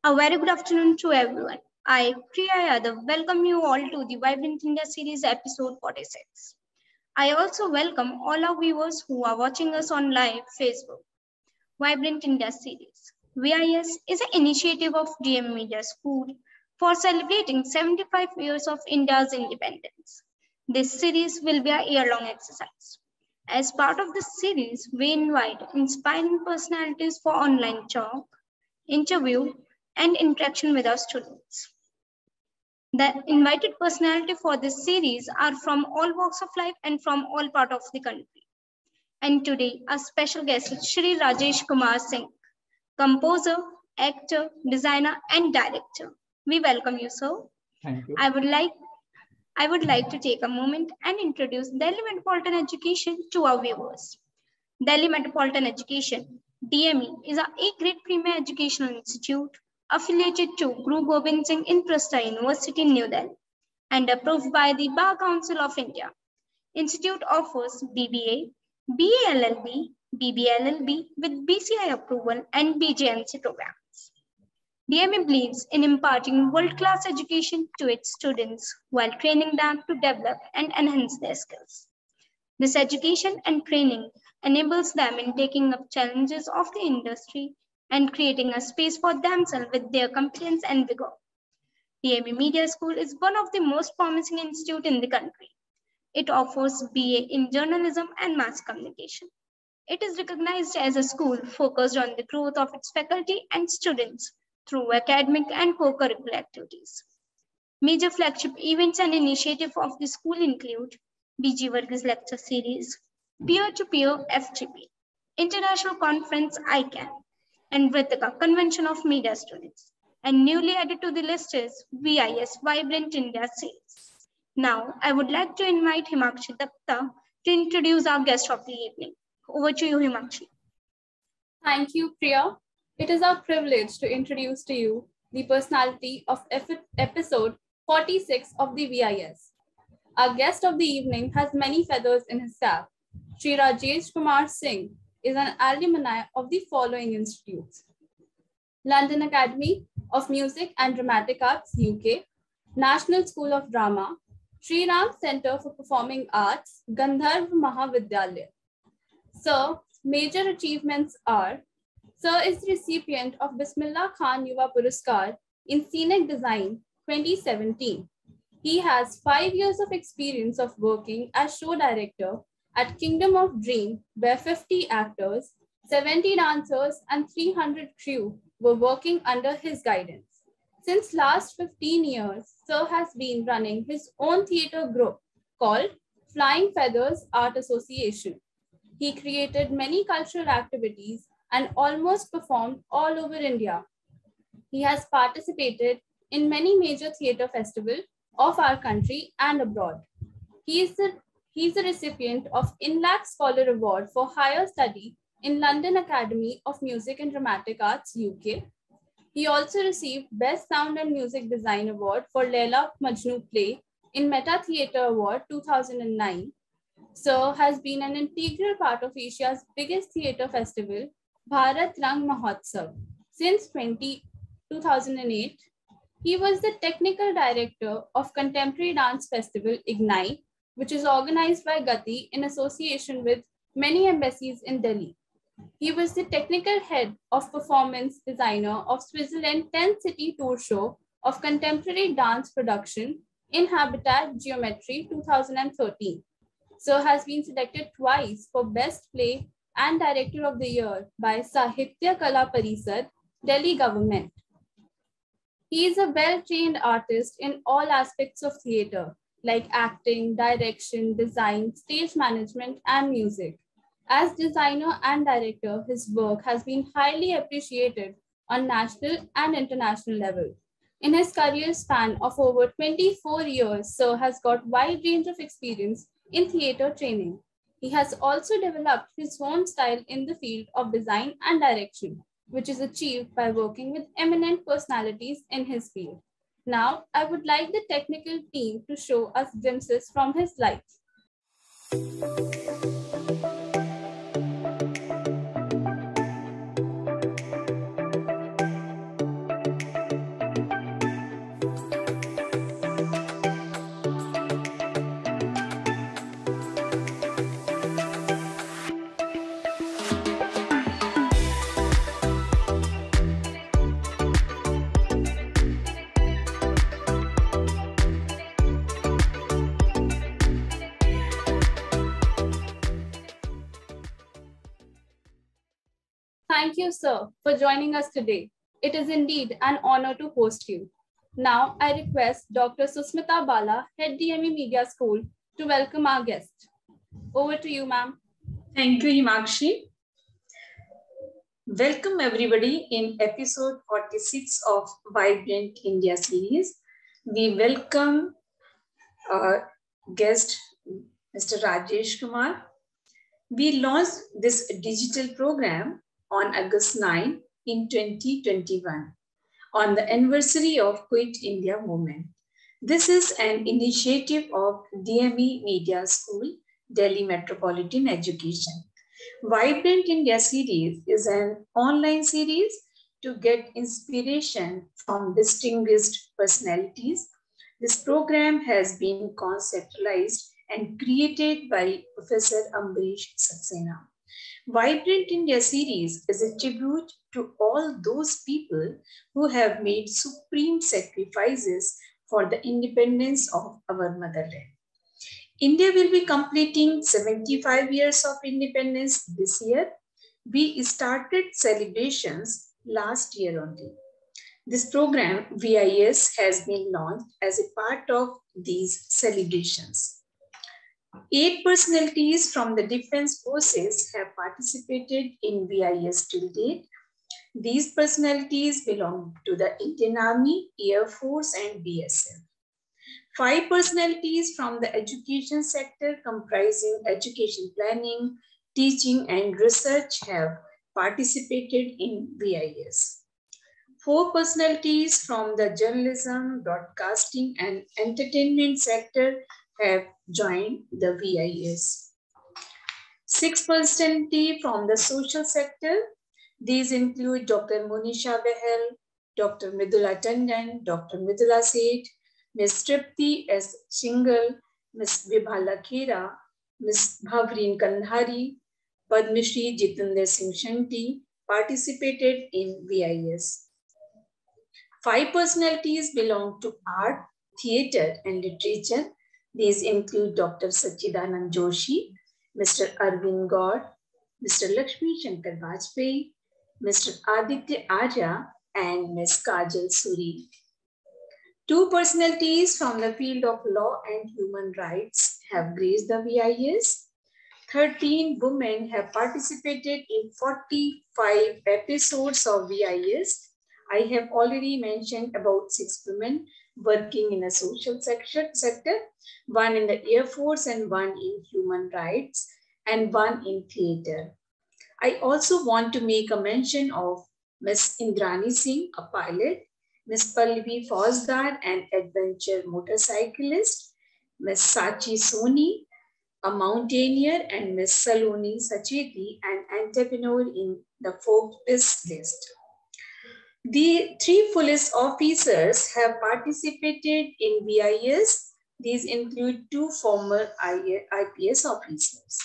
A very good afternoon to everyone. I, Priya Yadav, welcome you all to the Vibrant India series episode 46. I also welcome all our viewers who are watching us on live Facebook. Vibrant India series. VIS is an initiative of DM Media School for celebrating 75 years of India's independence. This series will be a year-long exercise. As part of this series, we invite inspiring personalities for online talk, interview, and interaction with our students. The invited personality for this series are from all walks of life and from all parts of the country. And today, our special guest is Shri Rajesh Kumar Singh, composer, actor, designer, and director. We welcome you, sir. Thank you. I would like to take a moment and introduce Delhi Metropolitan Education to our viewers. Delhi Metropolitan Education, DME, is a A-grade premier educational institute affiliated to Guru Gobind Singh Intrasta University in New Delhi and approved by the Bar Council of India. Institute offers BBA, BA LLB, BBA LLB with BCI approval and BJMC programs. DME believes in imparting world-class education to its students while training them to develop and enhance their skills. This education and training enables them in taking up challenges of the industry and creating a space for themselves with their competence and vigor. DME Media School is one of the most promising institutes in the country. It offers BA in journalism and mass communication. It is recognized as a school focused on the growth of its faculty and students through academic and co-curricular activities. Major flagship events and initiatives of the school include BG Varghese Lecture Series, Peer-to-Peer FGP, International Conference ICANN, and Vritika Convention of Media Students. And newly added to the list is VIS Vibrant India Series. Now, I would like to invite Himakshi Datta to introduce our guest of the evening. Over to you, Himakshi. Thank you, Priya. It is our privilege to introduce to you the personality of episode 46 of the VIS. Our guest of the evening has many feathers in his cap. Shri Rajesh Kumar Singh is an alumni of the following institutes: London Academy of Music and Dramatic Arts, UK, National School of Drama, Sri Ram Center for Performing Arts, Gandharv Mahavidyalaya. Sir, major achievements are: Sir is the recipient of Bismillah Khan Yuva Puraskar in Scenic Design 2017. He has 5 years of experience of working as show director at Kingdom of Dream, where 50 actors, 70 dancers, and 300 crew were working under his guidance. Since last 15 years, Sir has been running his own theatre group called Flying Feathers Art Association. He created many cultural activities and almost performed all over India. He has participated in many major theatre festivals of our country and abroad. He is the recipient of INLAC Scholar Award for Higher Study in London Academy of Music and Dramatic Arts, UK. He also received Best Sound and Music Design Award for Laila Majnu play in Meta Theatre Award 2009. Sir has been an integral part of Asia's biggest theatre festival, Bharat Rang Mahotsav, since 2008. He was the technical director of Contemporary Dance Festival Ignite, which is organized by Gati in association with many embassies in Delhi. He was the technical head of performance designer of Switzerland 10 City Tour Show of Contemporary Dance Production in Habitat Geometry 2013. Sir has been selected twice for Best Play and Director of the Year by Sahitya Kala Parisad, Delhi government. He is a well-trained artist in all aspects of theatre, like acting, direction, design, stage management, and music. As designer and director, his work has been highly appreciated on national and international level. In his career span of over 24 years, Sir has got wide range of experience in theatre training. He has also developed his own style in the field of design and direction, which is achieved by working with eminent personalities in his field. Now, I would like the technical team to show us glimpses from his life. Thank you, sir, for joining us today. It is indeed an honor to host you. Now, I request Dr. Susmita Bala, Head DME Media School, to welcome our guest. Over to you, ma'am. Thank you, Himakshi. Welcome everybody in episode 46 of Vibrant India series. We welcome our guest, Mr. Rajesh Kumar. We launched this digital program on August 9 in 2021 on the anniversary of Quit India movement. This is an initiative of DME Media School, Delhi Metropolitan Education. Vibrant India series is an online series to get inspiration from distinguished personalities. This program has been conceptualized and created by Professor Ambrish Saxena. Vibrant India series is a tribute to all those people who have made supreme sacrifices for the independence of our motherland. India will be completing 75 years of independence this year. We started celebrations last year only. This program, VIS, has been launched as a part of these celebrations. 8 personalities from the defense forces have participated in VIS till date. These personalities belong to the Indian Army, Air Force, and BSF. 5 personalities from the education sector comprising education planning, teaching, and research have participated in VIS. 4 personalities from the journalism, broadcasting, and entertainment sector have joined the VIS. 6 personalities from the social sector. These include Dr. Monisha Behel, Dr. Mridula Tandon, Dr. Mridula Seth, Ms. Tripti S. Shingal, Ms. Vibhala Khera, Ms. Bhavreen Kandhari, Padmashri Jitendra Singh Shanti participated in VIS. 5 personalities belong to art, theatre, and literature. These include Dr. Sachidanand Joshi, Mr. Arvind Gaur, Mr. Lakshmi Shankar Vajpayee, Mr. Aditya Arya, and Ms. Kajal Suri. 2 personalities from the field of law and human rights have graced the VIS. 13 women have participated in 45 episodes of VIS. I have already mentioned about 6 women working in a social sector, 1 in the Air Force and 1 in human rights, and 1 in theatre. I also want to make a mention of Ms. Indrani Singh, a pilot, Ms. Pallavi Fauzdar, an adventure motorcyclist, Ms. Sachi Soni, a mountaineer, and Ms. Saloni Sacheti, an entrepreneur in the Forbes list. The 3 police officers have participated in VIS. These include 2 former IPS officers.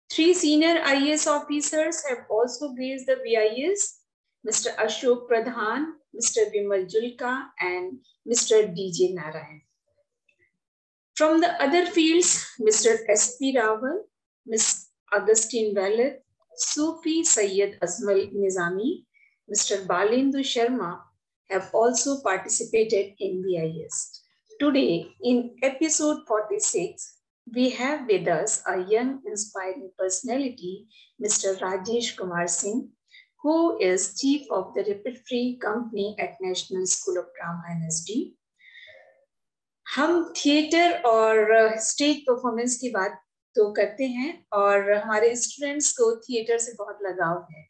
3 senior IAS officers have also graced the VIS, Mr. Ashok Pradhan, Mr. Vimal Julka, and Mr. DJ Narayan. From the other fields, Mr. S.P. Rawal, Ms. Augustine Valet, Sufi Sayyid Azmal Nizami, Mr. Balendu Sharma have also participated in VIS. Today, in episode 46, we have with us a young, inspiring personality, Mr. Rajesh Kumar Singh, who is Chief of the Repertory Company at National School of Drama NSD. हम theatre और stage performance की बात तो करते हैं और हमारे students को थिएटर से बहुत लगाव है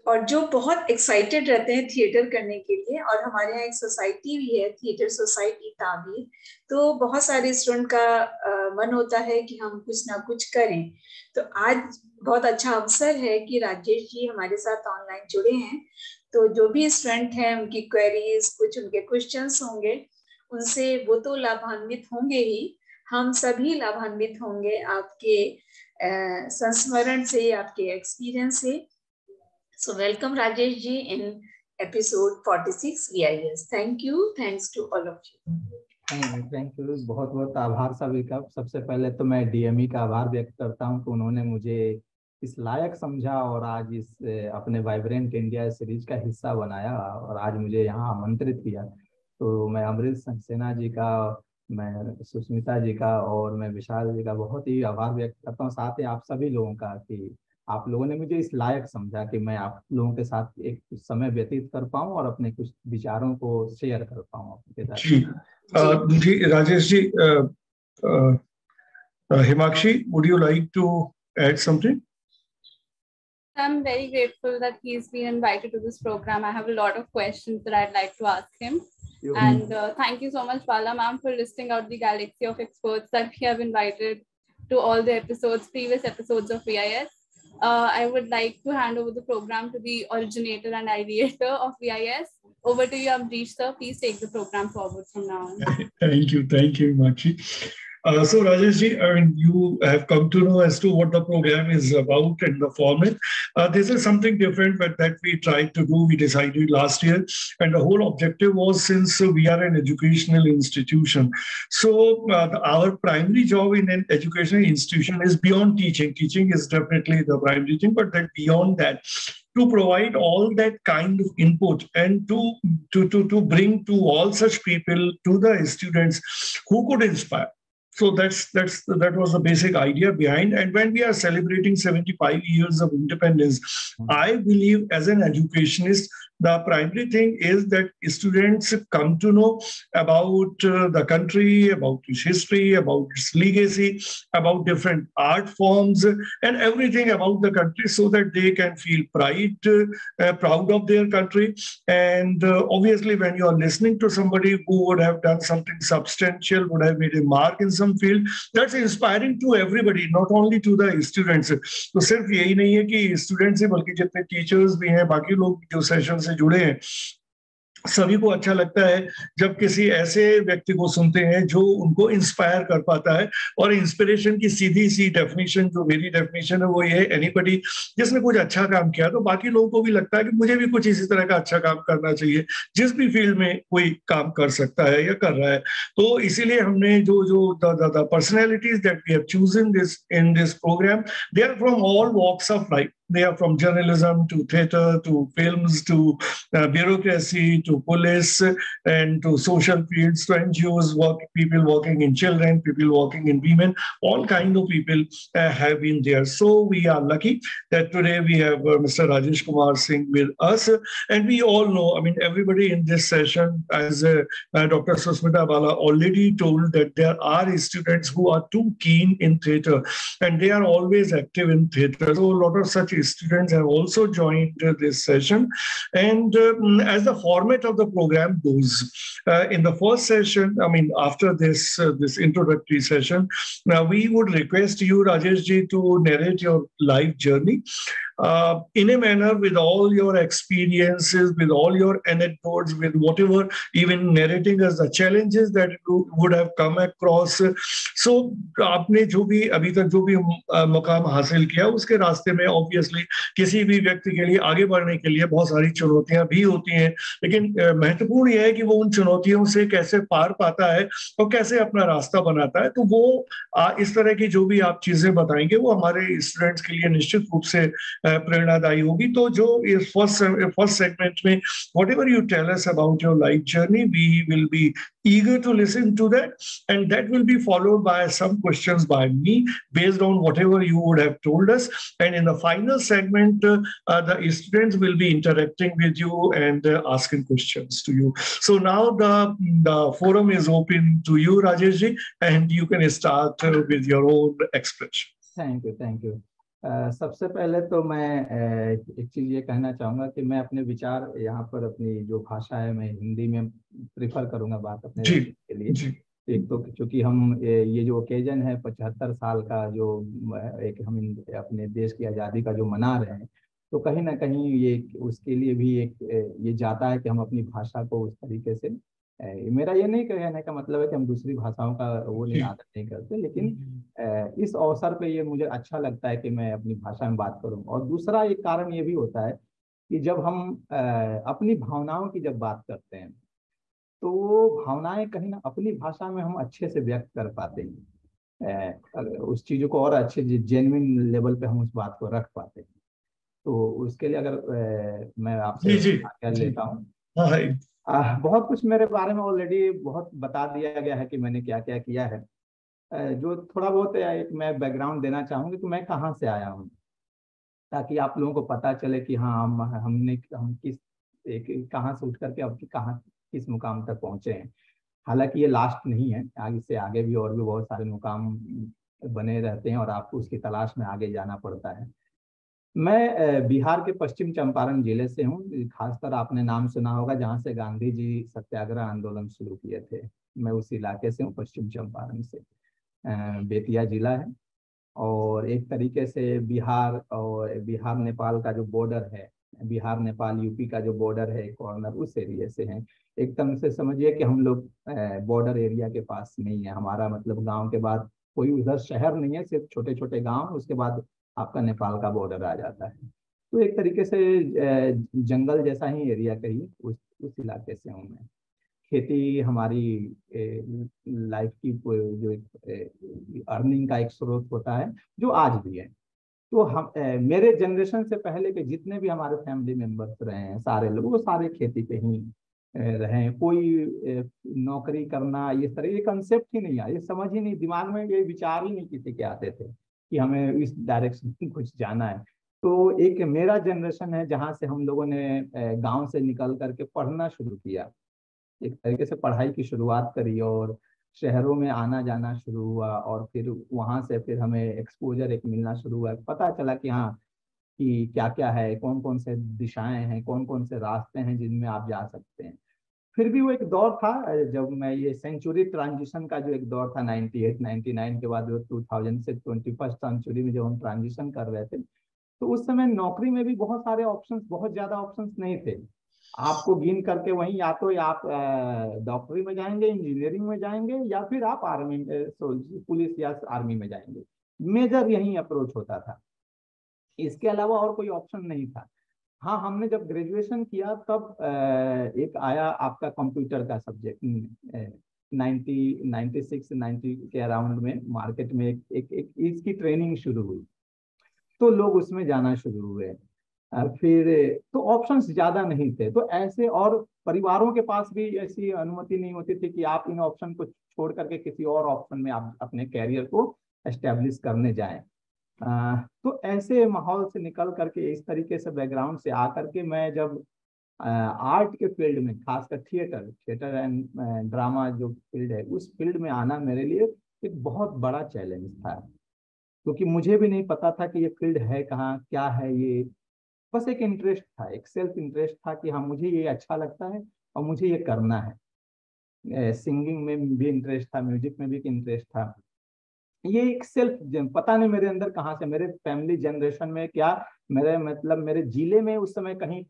और जो बहुत एक्साइटेड रहते हैं थिएटर करने के लिए, और हमारे यहाँ एक सोसाइटी भी है, थिएटर सोसाइटी ताबीर, तो बहुत सारे स्टूडेंट का मन होता है कि हम कुछ ना कुछ करें। तो आज बहुत अच्छा अवसर है कि राजेश जी हमारे साथ ऑनलाइन जुड़े हैं, तो जो भी स्टूडेंट हैं उनकी क्वेरीज, कुछ उनके क्वेश्चंस होंगे, उनसे वो तो लाभान्वित होंगे ही, हम सभी लाभान्वित होंगे आपके संस्मरण से, आपके एक्सपीरियंस से। So welcome Rajesh ji in episode 46 VIS. Thank you. Thanks to all of you. Thank you. बहुत बहुत आभार सभी का। सबसे पहले तो मैं DME का आभार व्यक्त करता हूं कि उन्होंने मुझे इस लायक समझा और आज इस अपने वाइब्रेंट इंडिया सीरीज का हिस्सा बनाया और आज मुझे यहाँ आमंत्रित किया। तो मैं अमृत सक्सेना जी का, मैं सुष्मिता जी का और मैं विशाल जी का बहुत ही आभार व्यक्त करता हूँ, साथ ही आप सभी लोगों का कि आप लोगों ने मुझे इस लायक समझा कि मैं आप लोगों के साथ एक कुछ समय व्यतीत कर पाऊँ और अपने कुछ विचारों को शेयर कर पाऊँ आपके साथ। जी Rajesh ji, Himakshi, would you like to add something? I'm very grateful that he's been invited to this program. I have a lot of questions that I'd like to ask him. And thank you so much, Bala ma'am, for listing out the galaxy of experts that we have invited to all the episodes, previous episodes of VIS. I would like to hand over the program to the originator and ideator of VIS. Over to you, Amrish sir. Please take the program forward from now on. Thank you, Himakshi. So Rajesh ji, I mean, you have come to know as to what the program is about and the format. This is something different that we tried to do. We decided last year, and the whole objective was, since we are an educational institution, so our primary job in an educational institution is beyond teaching. Teaching is definitely the primary thing, but then beyond that, to provide all that kind of input and to bring to all such people, to the students who could inspire. So that was the basic idea behind. And when we are celebrating 75 years of independence, I believe as an educationist, the primary thing is that students come to know about the country, about its history, about its legacy, about different art forms, and everything about the country, so that they can feel proud of their country. And obviously, when you are listening to somebody who would have done something substantial, would have made a mark in some field, that's inspiring to everybody, not only to the students. तो सिर्फ यही नहीं है कि students हैं, बल्कि जितने teachers भी हैं, बाकी लोग जो सेशन से जुड़े हैं, सभी को अच्छा लगता है जब किसी ऐसे व्यक्ति को सुनते हैं जो उनको इंस्पायर कर पाता है। और इंस्पिरेशन की सीधी सी डेफिनेशन, जो मेरी डेफिनेशन है, वो ये है, एनीबडी जिसने कुछ अच्छा काम किया तो बाकी लोगों को भी लगता है कि मुझे भी कुछ इसी तरह का अच्छा काम करना चाहिए, जिस भी फील्ड में कोई काम कर सकता है या कर रहा है। तो इसीलिए हमने जो the personalities that we have chosen in this program, they are from all walks of life. They are from journalism to theater to films to bureaucracy to police and to social fields to NGOs, people working in children, people working in women, all kind of people have been there. So we are lucky that today we have Mr. Rajesh Kumar Singh with us. And we all know, I mean, everybody in this session, as Dr. Susmita Bala already told, that there are students who are too keen in theater and they are always active in theater. So a lot of such students have also joined this session. And as the format of the program goes, in the first session, I mean, after this introductory session, now we would request you, Rajesh ji, to narrate your life journey in a manner, with all your experiences, with all your anecdotes, with whatever, even narrating as the challenges that you would have come across. So आपने जो भी अभी तक जो भी मुकाम हासिल किया, उसके रास्ते में ऑब्वियसली किसी भी व्यक्ति के लिए आगे बढ़ने के लिए बहुत सारी चुनौतियां भी होती हैं, लेकिन महत्वपूर्ण यह है कि वो उन चुनौतियों से कैसे पार पाता है और कैसे अपना रास्ता बनाता है। तो वो इस तरह की जो भी आप चीजें बताएंगे वो हमारे स्टूडेंट्स के लिए निश्चित रूप से प्रेरणादायी होगी। तो जो इस फर्स्ट सेगमेंट में whatever you tell us about your life journey, we will be eager to listen to that, and that will be followed by some questions by me based on whatever you would have told us. And in the final segment, the students will be interacting with you and asking questions to you. So now the forum is open to you, Rajesh ji, and you can start with your own expression. Thank you. सबसे पहले तो मैं एक चीज़ ये कहना चाहूँगा कि मैं अपने विचार यहाँ पर अपनी जो भाषा है मैं हिंदी में प्रिफर करूँगा बात अपने के लिए। एक तो चूँकि हम ये जो ओकेजन है 75 साल का जो एक हम अपने देश की आज़ादी का जो मना रहे हैं, तो कहीं ना कहीं ये उसके लिए भी एक ये जाता है कि हम अपनी भाषा को उस तरीके से, मेरा ये नहीं कहने का मतलब है कि हम दूसरी भाषाओं का वो नहीं आदत नहीं करते, लेकिन इस अवसर पे ये मुझे अच्छा लगता है कि मैं अपनी भाषा में बात करूं। और दूसरा एक कारण ये भी होता है कि जब हम अपनी भावनाओं की जब बात करते हैं तो भावनाएं कहीं ना अपनी भाषा में हम अच्छे से व्यक्त कर पाते हैं। उस चीज़ों को और अच्छे जेन्युइन लेवल पे हम उस बात को रख पाते हैं। तो उसके लिए अगर मैं आपसे आज्ञा लेता हूँ। बहुत कुछ मेरे बारे में ऑलरेडी बहुत बता दिया गया है कि मैंने क्या क्या किया है। जो थोड़ा बहुत एक मैं बैकग्राउंड देना चाहूँगी कि मैं कहाँ से आया हूँ, ताकि आप लोगों को पता चले कि हाँ हम किस कहाँ से उठ करके अब कहाँ किस मुकाम तक पहुँचे हैं। हालांकि ये लास्ट नहीं है, आगे से आगे भी और भी बहुत सारे मुकाम बने रहते हैं और आपको उसकी तलाश में आगे जाना पड़ता है। मैं बिहार के पश्चिम चंपारण जिले से हूँ। खासकर आपने नाम सुना होगा जहाँ से गांधी जी सत्याग्रह आंदोलन शुरू किए थे। मैं उस इलाके से हूँ, पश्चिम चंपारण से। बेतिया जिला है और एक तरीके से बिहार नेपाल का जो बॉर्डर है, बिहार नेपाल यूपी का जो बॉर्डर है कॉर्नर, उस एरिया से हैं। एकदम से समझिए कि हम लोग बॉर्डर एरिया के पास नहीं है। हमारा मतलब गांव के बाद कोई उधर शहर नहीं है, सिर्फ छोटे छोटे गांव, उसके बाद आपका नेपाल का बॉर्डर आ जाता है। तो एक तरीके से जंगल जैसा ही एरिया कहिए, उस इलाके से हूँ मैं। खेती हमारी लाइफ की जो अर्निंग का एक स्रोत होता है, जो आज भी है। तो हम मेरे जनरेशन से पहले के जितने भी हमारे फैमिली मेंबर्स रहे हैं, सारे लोग वो सारे खेती पे ही रहे हैं। कोई नौकरी करना ये तरह ये कंसेप्ट ही नहीं आया, ये समझ ही नहीं, दिमाग में ये विचार ही नहीं किसी के आते थे कि हमें इस डायरेक्शन में कुछ जाना है। तो एक मेरा जनरेशन है जहाँ से हम लोगों ने गांव से निकल करके पढ़ना शुरू किया, एक तरीके से पढ़ाई की शुरुआत करी और शहरों में आना जाना शुरू हुआ। और फिर वहां से फिर हमें एक्सपोजर एक मिलना शुरू हुआ, पता चला कि हाँ कि क्या क्या है, कौन कौन से दिशाएं हैं, कौन कौन से रास्ते हैं जिनमें आप जा सकते हैं। फिर भी वो एक दौर था जब मैं ये सेंचुरी ट्रांजिशन का जो एक दौर था 98 99 के बाद 2000 से 21st सेंचुरी में जब हम ट्रांजिशन कर रहे थे, तो उस समय नौकरी में भी बहुत सारे ऑप्शंस, बहुत ज्यादा ऑप्शंस नहीं थे। आपको गिन करके वहीं या तो आप डॉक्टरी में जाएंगे, इंजीनियरिंग में जाएंगे, या फिर आप आर्मी पुलिस या आर्मी में जाएंगे। मेजर यही अप्रोच होता था, इसके अलावा और कोई ऑप्शन नहीं था। हाँ, हमने जब ग्रेजुएशन किया तब एक आया आपका कंप्यूटर का सब्जेक्ट 96 के अराउंड में मार्केट में एक इसकी ट्रेनिंग शुरू हुई, तो लोग उसमें जाना शुरू हुए। फिर तो ऑप्शंस ज्यादा नहीं थे, तो ऐसे और परिवारों के पास भी ऐसी अनुमति नहीं होती थी कि आप इन ऑप्शन को छोड़ करके किसी और ऑप्शन में आप अपने कैरियर को एस्टेब्लिश करने जाएं। तो ऐसे माहौल से निकल करके, इस तरीके से बैकग्राउंड से आकर के मैं जब आर्ट के फील्ड में, खासकर थिएटर एंड ड्रामा जो फील्ड है, उस फील्ड में आना मेरे लिए एक बहुत बड़ा चैलेंज था, क्योंकि मुझे भी नहीं पता था कि ये फील्ड है कहाँ, क्या है ये। बस एक इंटरेस्ट था, एक सेल्फ इंटरेस्ट था कि हाँ मुझे ये अच्छा लगता है और मुझे ये करना है। सिंगिंग में भी इंटरेस्ट था, म्यूजिक में भी इंटरेस्ट था। ये एक सेल्फ, पता नहीं मेरे अंदर कहाँ से, मेरे फैमिली जनरेशन में क्या, मेरे मतलब मेरे जिले में उस समय कहीं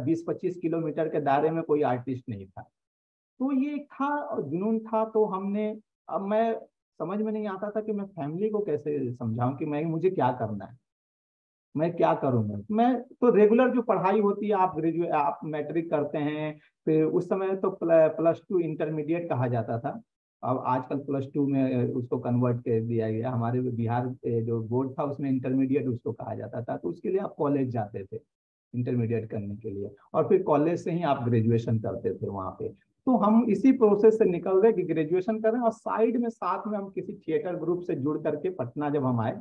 20-25 किलोमीटर के दायरे में कोई आर्टिस्ट नहीं था। तो ये था जुनून था। तो हमने, अब मैं समझ में नहीं आता था कि मैं फैमिली को कैसे समझाऊं कि मुझे क्या करना है, मैं क्या करूंगा। मैं तो रेगुलर जो पढ़ाई होती है, आप मैट्रिक करते हैं, फिर उस समय तो +2 इंटरमीडिएट कहा जाता था। अब आजकल +2 में उसको कन्वर्ट कर दिया गया। हमारे बिहार जो बोर्ड था उसमें इंटरमीडिएट उसको कहा जाता था। तो उसके लिए आप कॉलेज जाते थे इंटरमीडिएट करने के लिए, और फिर कॉलेज से ही आप ग्रेजुएशन करते थे वहाँ पे। तो हम इसी प्रोसेस से निकल रहे कि ग्रेजुएशन कर रहे हैं और साइड में साथ में हम किसी थिएटर ग्रुप से जुड़ करके पटना जब हम आए,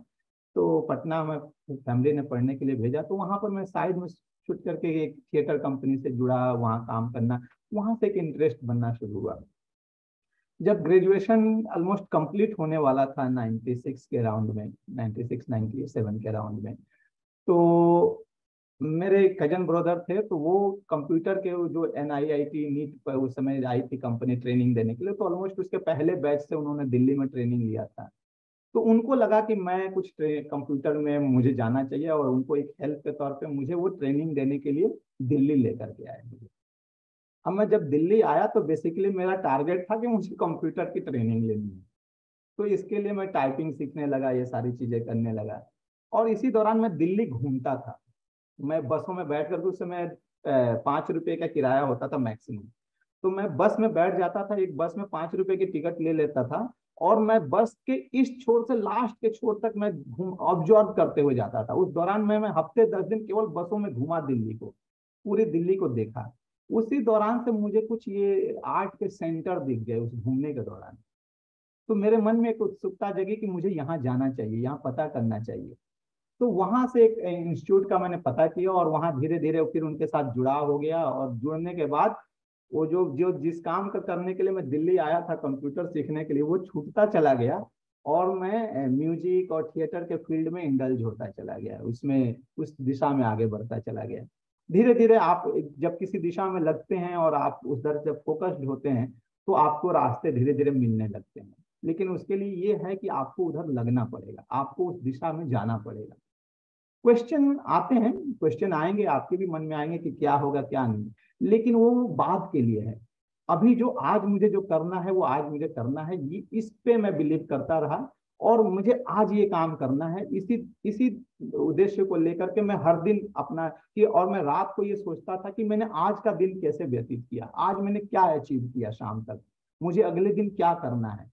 तो पटना में फैमिली ने पढ़ने के लिए भेजा, तो वहाँ पर मैं साइड में छुट करके एक थिएटर कंपनी से जुड़ा, वहाँ काम करना, वहाँ से एक इंटरेस्ट बनना शुरू हुआ। जब ग्रेजुएशन ऑलमोस्ट कंप्लीट होने वाला था 96 के राउंड में, 96-97 के राउंड में, तो मेरे कजन ब्रदर थे, तो वो कंप्यूटर के जो NIIT नीट पर उस समय आई थी कंपनी ट्रेनिंग देने के लिए, तो ऑलमोस्ट उसके पहले बैच से उन्होंने दिल्ली में ट्रेनिंग लिया था। तो उनको लगा कि मैं कुछ कंप्यूटर में मुझे जाना चाहिए, और उनको एक हेल्प के तौर पे मुझे वो ट्रेनिंग देने के लिए दिल्ली लेकर के आए मुझे। अब मैं जब दिल्ली आया तो बेसिकली मेरा टारगेट था कि मुझे कंप्यूटर की ट्रेनिंग लेनी है। तो इसके लिए मैं टाइपिंग सीखने लगा, ये सारी चीजें करने लगा। और इसी दौरान मैं दिल्ली घूमता था। मैं बसों में बैठ कर, उस समय 5 रुपए का किराया होता था मैक्सिमम, तो मैं बस में बैठ जाता था, एक बस में 5 रुपए की टिकट ले लेता था और मैं बस के इस छोर से लास्ट के छोर तक मैं ऑब्जर्व करते हुए जाता था। उस दौरान मैं हफ्ते 10 दिन केवल बसों में घूमा, दिल्ली को, पूरी दिल्ली को देखा। उसी दौरान से मुझे कुछ ये आर्ट के सेंटर दिख गए उस घूमने के दौरान। तो मेरे मन में एक उत्सुकता जगी कि मुझे यहाँ जाना चाहिए, यहाँ पता करना चाहिए। तो वहां से एक इंस्टीट्यूट का मैंने पता किया और वहां धीरे धीरे फिर उनके साथ जुड़ाव हो गया। और जुड़ने के बाद वो जो जो जिस काम का करने के लिए मैं दिल्ली आया था कंप्यूटर सीखने के लिए, वो छूटता चला गया और मैं म्यूजिक और थिएटर के फील्ड में इंडल्ज होता चला गया, उसमें उस दिशा में आगे बढ़ता चला गया। धीरे धीरे आप जब किसी दिशा में लगते हैं और आप उस तरफ जब फोकस्ड होते हैं तो आपको रास्ते धीरे धीरे मिलने लगते हैं। लेकिन उसके लिए ये है कि आपको उधर लगना पड़ेगा, आपको उस दिशा में जाना पड़ेगा। क्वेश्चन आते हैं, क्वेश्चन आएंगे, आपके भी मन में आएंगे कि क्या होगा क्या नहीं, लेकिन वो बाद के लिए है। अभी जो आज मुझे जो करना है वो आज मुझे करना है, ये इस पे मैं बिलीव करता रहा और मुझे आज ये काम करना है। इसी उद्देश्य को लेकर के मैं हर दिन अपना कि, और मैं रात को ये सोचता था कि मैंने आज का दिन कैसे व्यतीत किया, आज मैंने क्या अचीव किया, शाम तक मुझे अगले दिन क्या करना है।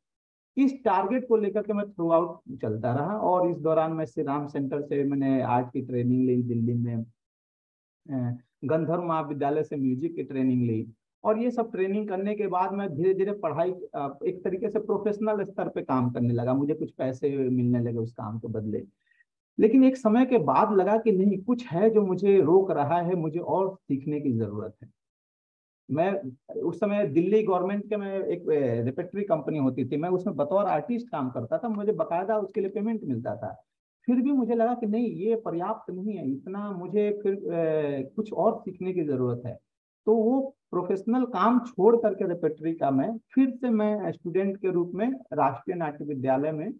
इस टारगेट को लेकर के मैं थ्रू आउट चलता रहा। और इस दौरान मैं श्री राम सेंटर से मैंने आर्ट की ट्रेनिंग ली, दिल्ली में गंधर्व महाविद्यालय से म्यूजिक की ट्रेनिंग ली। और ये सब ट्रेनिंग करने के बाद मैं धीरे धीरे पढ़ाई एक तरीके से प्रोफेशनल स्तर पे काम करने लगा, मुझे कुछ पैसे मिलने लगे उस काम के बदले। लेकिन एक समय के बाद लगा कि नहीं, कुछ है जो मुझे रोक रहा है, मुझे और सीखने की जरूरत है। मैं उस समय दिल्ली गवर्नमेंट के, मैं एक रेपेट्री कंपनी होती थी, मैं उसमें बतौर आर्टिस्ट काम करता था, मुझे बकायदा उसके लिए पेमेंट मिलता था। फिर भी मुझे लगा कि नहीं, ये पर्याप्त नहीं है, इतना मुझे फिर कुछ और सीखने की जरूरत है। तो वो प्रोफेशनल काम छोड़ करके रेपेट्री का फिर से मैं स्टूडेंट के रूप में राष्ट्रीय नाट्य विद्यालय में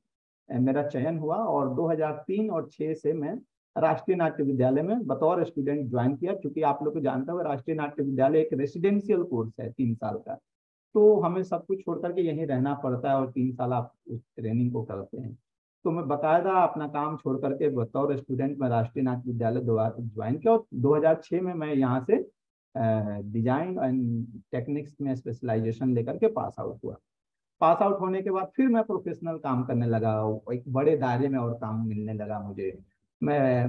मेरा चयन हुआ और 2003 और 6 से मैं राष्ट्रीय नाट्य विद्यालय में बतौर स्टूडेंट ज्वाइन किया। क्योंकि आप लोग को जानते हो राष्ट्रीय नाट्य विद्यालय एक रेसिडेंशियल कोर्स है 3 साल का, तो हमें सब कुछ छोड़ करके यहीं रहना पड़ता है और 3 साल आप उस ट्रेनिंग को करते हैं। तो मैं बाकायदा अपना काम छोड़ करके बतौर स्टूडेंट में राष्ट्रीय नाट्य विद्यालय ज्वाइन किया और 2006 में मैं यहाँ से डिजाइन एंड टेक्निक्स में स्पेशलाइजेशन लेकर के पास आउट हुआ। पास आउट होने के बाद फिर मैं प्रोफेशनल काम करने लगा, एक बड़े दायरे में और काम मिलने लगा मुझे, मैं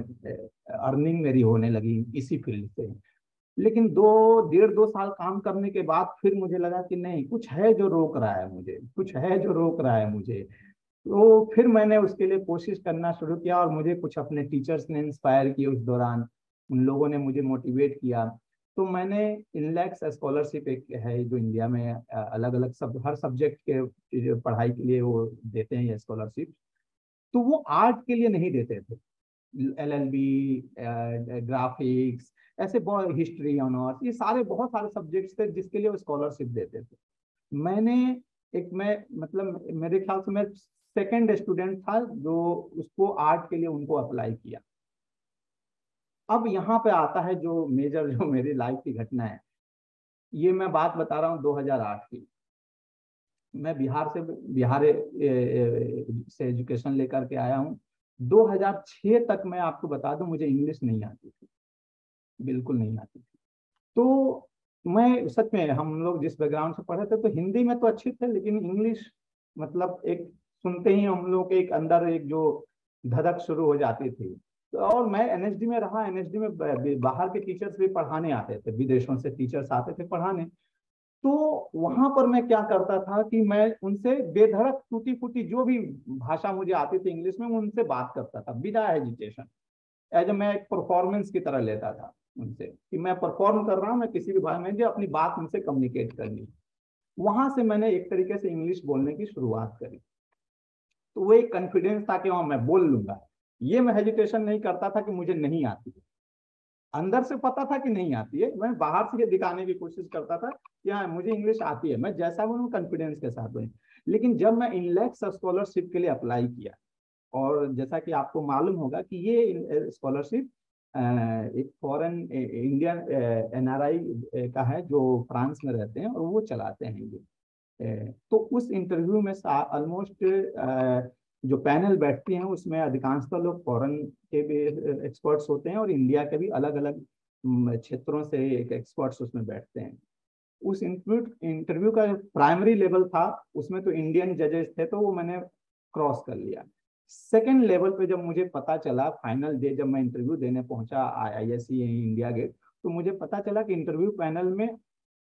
अर्निंग मेरी होने लगी इसी फील्ड से। लेकिन 2.5 साल काम करने के बाद फिर मुझे लगा कि नहीं, कुछ है जो रोक रहा है मुझे, कुछ है जो रोक रहा है मुझे। तो फिर मैंने उसके लिए कोशिश करना शुरू किया और मुझे कुछ अपने टीचर्स ने इंस्पायर किए उस दौरान, उन लोगों ने मुझे मोटिवेट किया। तो मैंने इनलैक्स स्कॉलरशिप एक है जो इंडिया में अलग अलग हर सब्जेक्ट के पढ़ाई के लिए वो देते हैं ये स्कॉलरशिप। तो वो आर्ट के लिए नहीं देते थे, LLB, ग्राफिक्स, ऐसे बहुत, हिस्ट्री ऑनर्स, ये सारे बहुत सारे सब्जेक्ट्स थे जिसके लिए वो स्कॉलरशिप देते थे। मैं मतलब मेरे ख्याल से मैं सेकंड स्टूडेंट था जो उसको आर्ट के लिए उनको अप्लाई किया। अब यहाँ पे आता है जो मेजर, जो मेरी लाइफ की घटना है। ये मैं बात बता रहा हूँ 2008 की। मैं बिहार से एजुकेशन लेकर के आया हूँ। 2006 तक मैं आपको बता दूं मुझे इंग्लिश नहीं आती थी, बिल्कुल नहीं आती थी। तो मैं सच में, हम लोग जिस बैकग्राउंड से पढ़े थे तो हिंदी में तो अच्छे थे, लेकिन इंग्लिश मतलब एक सुनते ही हम लोग के एक अंदर एक जो धड़क शुरू हो जाती थी। तो और मैं NSD में रहा, NSD में बाहर के टीचर्स भी पढ़ाने आते थे, विदेशों से टीचर्स आते थे पढ़ाने। तो वहां पर मैं क्या करता था कि मैं उनसे बेधड़क टूटी फूटी जो भी भाषा मुझे आती थी इंग्लिश में, उनसे बात करता था बिना हेजिटेशन, एज मैं एक परफॉर्मेंस की तरह लेता था उनसे कि मैं परफॉर्म कर रहा हूँ, मैं किसी भी भाषा में जो अपनी बात उनसे कम्युनिकेट करनी। वहां से मैंने एक तरीके से इंग्लिश बोलने की शुरुआत करी। तो वो एक कॉन्फिडेंस था कि मैं बोल लूंगा, ये मैं हेजिटेशन नहीं करता था कि मुझे नहीं आती है। अंदर से पता था कि नहीं आती है, मैं बाहर से ये दिखाने की कोशिश करता था कि हाँ मुझे इंग्लिश आती है, मैं जैसा हूँ कॉन्फिडेंस के साथ हूँ। लेकिन जब मैं इनलैक्स स्कॉलरशिप के लिए अप्लाई किया, और जैसा कि आपको मालूम होगा कि ये स्कॉलरशिप एक फॉरेन इंडियन NRI का है जो फ्रांस में रहते हैं और वो चलाते हैं ये। तो उस इंटरव्यू में ऑलमोस्ट जो पैनल बैठती हैं उसमें अधिकांशतः लोग फॉरेन के भी एक्सपर्ट्स होते हैं और इंडिया के भी अलग अलग क्षेत्रों से एक एक्सपर्ट्स उसमें बैठते हैं। उस इंटरव्यू का प्राइमरी लेवल था उसमें तो इंडियन जजेस थे, तो वो मैंने क्रॉस कर लिया। सेकेंड लेवल पे जब मुझे पता चला, फाइनल डे जब मैं इंटरव्यू देने पहुंचा IISc इंडिया गेट, तो मुझे पता चला कि इंटरव्यू पैनल में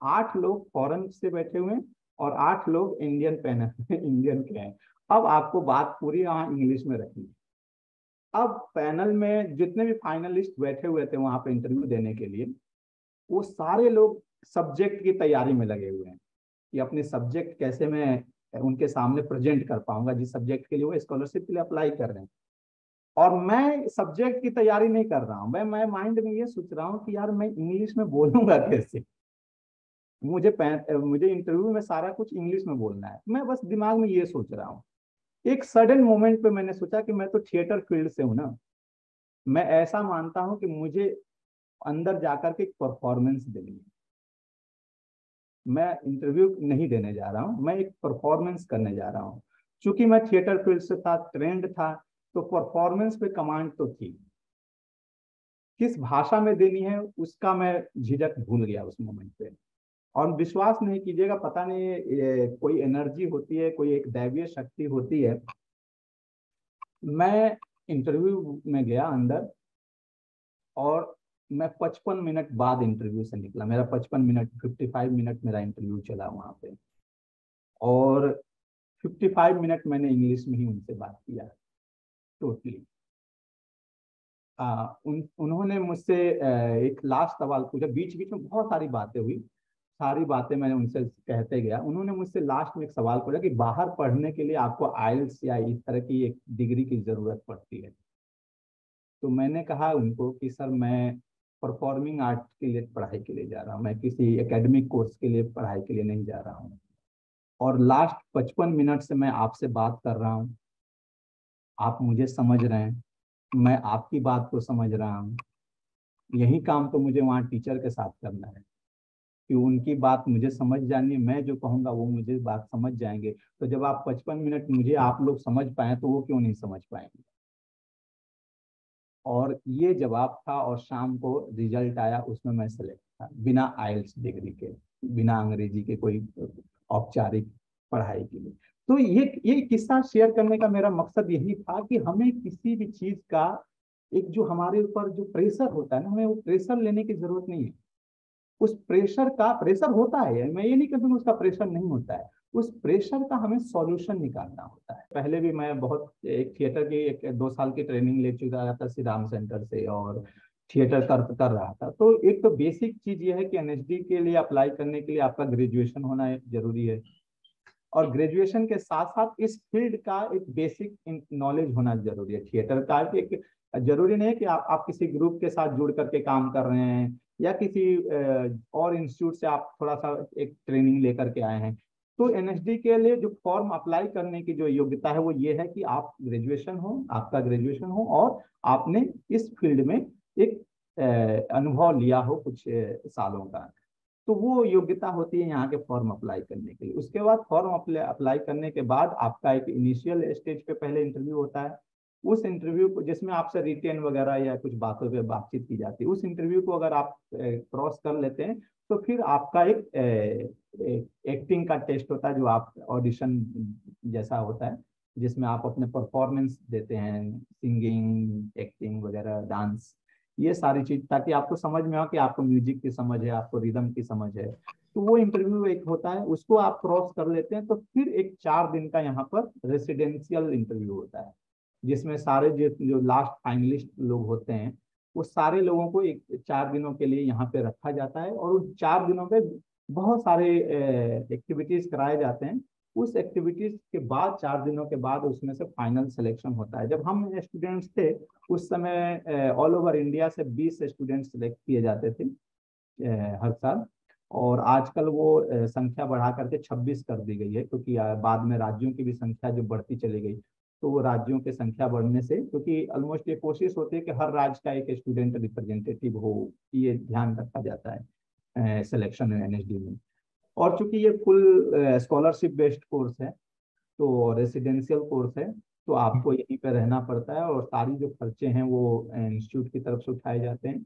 8 लोग फॉरेन से बैठे हुए हैं और 8 लोग इंडियन पैनल इंडियन के हैं। अब आपको बात पूरी वहाँ इंग्लिश में रखनी है। अब पैनल में जितने भी फाइनलिस्ट बैठे हुए थे वहां पे इंटरव्यू देने के लिए, वो सारे लोग सब्जेक्ट की तैयारी में लगे हुए हैं कि अपने सब्जेक्ट कैसे मैं उनके सामने प्रेजेंट कर पाऊंगा, जिस सब्जेक्ट के लिए वो स्कॉलरशिप के लिए अप्लाई कर रहे हैं। और मैं सब्जेक्ट की तैयारी नहीं कर रहा हूँ, मैं माइंड में ये सोच रहा हूँ कि यार मैं इंग्लिश में बोलूंगा कैसे, मुझे इंटरव्यू में सारा कुछ इंग्लिश में बोलना है। मैं बस दिमाग में ये सोच रहा हूँ। एक सडन मोमेंट पे मैंने सोचा कि मैं तो थिएटर फील्ड से हूँ ना, मैं ऐसा मानता हूँ कि मुझे अंदर जाकर के एक परफॉर्मेंस देनी है। मैं इंटरव्यू नहीं देने जा रहा हूँ, मैं एक परफॉर्मेंस करने जा रहा हूँ। चूंकि मैं थिएटर फील्ड से था, ट्रेंड था, तो परफॉर्मेंस पे कमांड तो थी। किस भाषा में देनी है उसका मैं झिझक भूल गया उस मोमेंट पे। और विश्वास नहीं कीजिएगा, पता नहीं कोई एनर्जी होती है, कोई एक दैवीय शक्ति होती है। मैं इंटरव्यू में गया अंदर और मैं 55 मिनट बाद इंटरव्यू से निकला। मेरा 55 मिनट 55 मिनट मेरा इंटरव्यू चला वहां पे, और 55 मिनट मैंने इंग्लिश में ही उनसे बात किया टोटली। उन्होंने मुझसे एक लास्ट सवाल पूछा, बीच बीच में बहुत सारी बातें हुई, सारी बातें मैंने उनसे कहते गया। उन्होंने मुझसे लास्ट में एक सवाल पूछा कि बाहर पढ़ने के लिए आपको IELTS या इस तरह की एक डिग्री की जरूरत पड़ती है? तो मैंने कहा उनको कि सर मैं परफॉर्मिंग आर्ट के लिए पढ़ाई के लिए जा रहा हूँ, मैं किसी एकेडमिक कोर्स के लिए पढ़ाई के लिए नहीं जा रहा हूँ। और लास्ट 55 मिनट से मैं आपसे बात कर रहा हूँ, आप मुझे समझ रहे हैं, मैं आपकी बात को समझ रहा हूँ। यही काम तो मुझे वहाँ टीचर के साथ करना है कि उनकी बात मुझे समझ जानी है, मैं जो कहूँगा वो मुझे बात समझ जाएंगे। तो जब आप 55 मिनट मुझे आप लोग समझ पाए तो वो क्यों नहीं समझ पाएंगे? और ये जवाब था, और शाम को रिजल्ट आया, उसमें मैं सेलेक्ट था बिना IELTS डिग्री के, बिना अंग्रेजी के कोई औपचारिक पढ़ाई के लिए। तो ये किस्सा शेयर करने का मेरा मकसद यही था कि हमें किसी भी चीज का एक जो हमारे ऊपर जो प्रेशर होता है ना, हमें वो प्रेशर लेने की जरूरत नहीं है। उस प्रेशर का प्रेशर होता है, मैं ये नहीं कहता उसका प्रेशर नहीं होता है, उस प्रेशर का हमें सॉल्यूशन निकालना होता है। पहले भी मैं बहुत एक थिएटर की 2 साल की ट्रेनिंग ले चुका था श्री राम सेंटर से, और थिएटर कर रहा था। तो एक तो बेसिक चीज ये है कि NSD के लिए अप्लाई करने के लिए आपका ग्रेजुएशन होना जरूरी है, और ग्रेजुएशन के साथ साथ इस फील्ड का एक बेसिक नॉलेज होना जरूरी है। थिएटर का एक जरूरी नहीं है कि आप किसी ग्रुप के साथ जुड़ करके काम कर रहे हैं या किसी और इंस्टीट्यूट से आप थोड़ा सा एक ट्रेनिंग लेकर के आए हैं। तो NSD के लिए जो फॉर्म अप्लाई करने की जो योग्यता है वो ये है कि आप ग्रेजुएशन हो, आपका ग्रेजुएशन हो, और आपने इस फील्ड में एक अनुभव लिया हो कुछ सालों का। तो वो योग्यता होती है यहाँ के फॉर्म अप्लाई करने के लिए। उसके बाद फॉर्म अप्लाई करने के बाद आपका एक इनिशियल स्टेज पे पहले इंटरव्यू होता है। उस इंटरव्यू को, जिसमें आपसे रिटेन वगैरह या कुछ बातों पे बातचीत की जाती है, उस इंटरव्यू को अगर आप क्रॉस कर लेते हैं तो फिर आपका एक एक्टिंग का टेस्ट होता है, जो आप ऑडिशन जैसा होता है, जिसमें आप अपने परफॉर्मेंस देते हैं, सिंगिंग, एक्टिंग वगैरह, डांस, ये सारी चीज, ताकि आपको समझ में हो कि आपको म्यूजिक की समझ है, आपको रिदम की समझ है। तो वो इंटरव्यू एक होता है, उसको आप क्रॉस कर लेते हैं तो फिर एक 4 दिन का यहाँ पर रेसिडेंशियल इंटरव्यू होता है, जिसमें सारे जो लास्ट फाइनलिस्ट लोग होते हैं वो सारे लोगों को एक 4 दिनों के लिए यहाँ पे रखा जाता है, और उन 4 दिनों पे बहुत सारे एक्टिविटीज कराए जाते हैं। उस एक्टिविटीज के बाद 4 दिनों के बाद उसमें से फाइनल सिलेक्शन होता है। जब हम स्टूडेंट्स थे उस समय ऑल ओवर इंडिया से 20 स्टूडेंट सिलेक्ट किए जाते थे हर साल, और आजकल वो संख्या बढ़ा करके 26 कर दी गई है, क्योंकि बाद में राज्यों की भी संख्या जो बढ़ती चली गई, तो वो राज्यों की संख्या बढ़ने से, क्योंकि ऑलमोस्ट ये कोशिश होती है कि हर राज्य का एक स्टूडेंट रिप्रेजेंटेटिव हो, ये ध्यान रखा जाता है सिलेक्शन NSD में। और चूंकि ये फुल स्कॉलरशिप बेस्ड कोर्स है, तो रेसिडेंशियल कोर्स है, तो आपको यहीं पे रहना पड़ता है, और सारी जो खर्चे हैं वो इंस्टीट्यूट की तरफ से उठाए जाते हैं।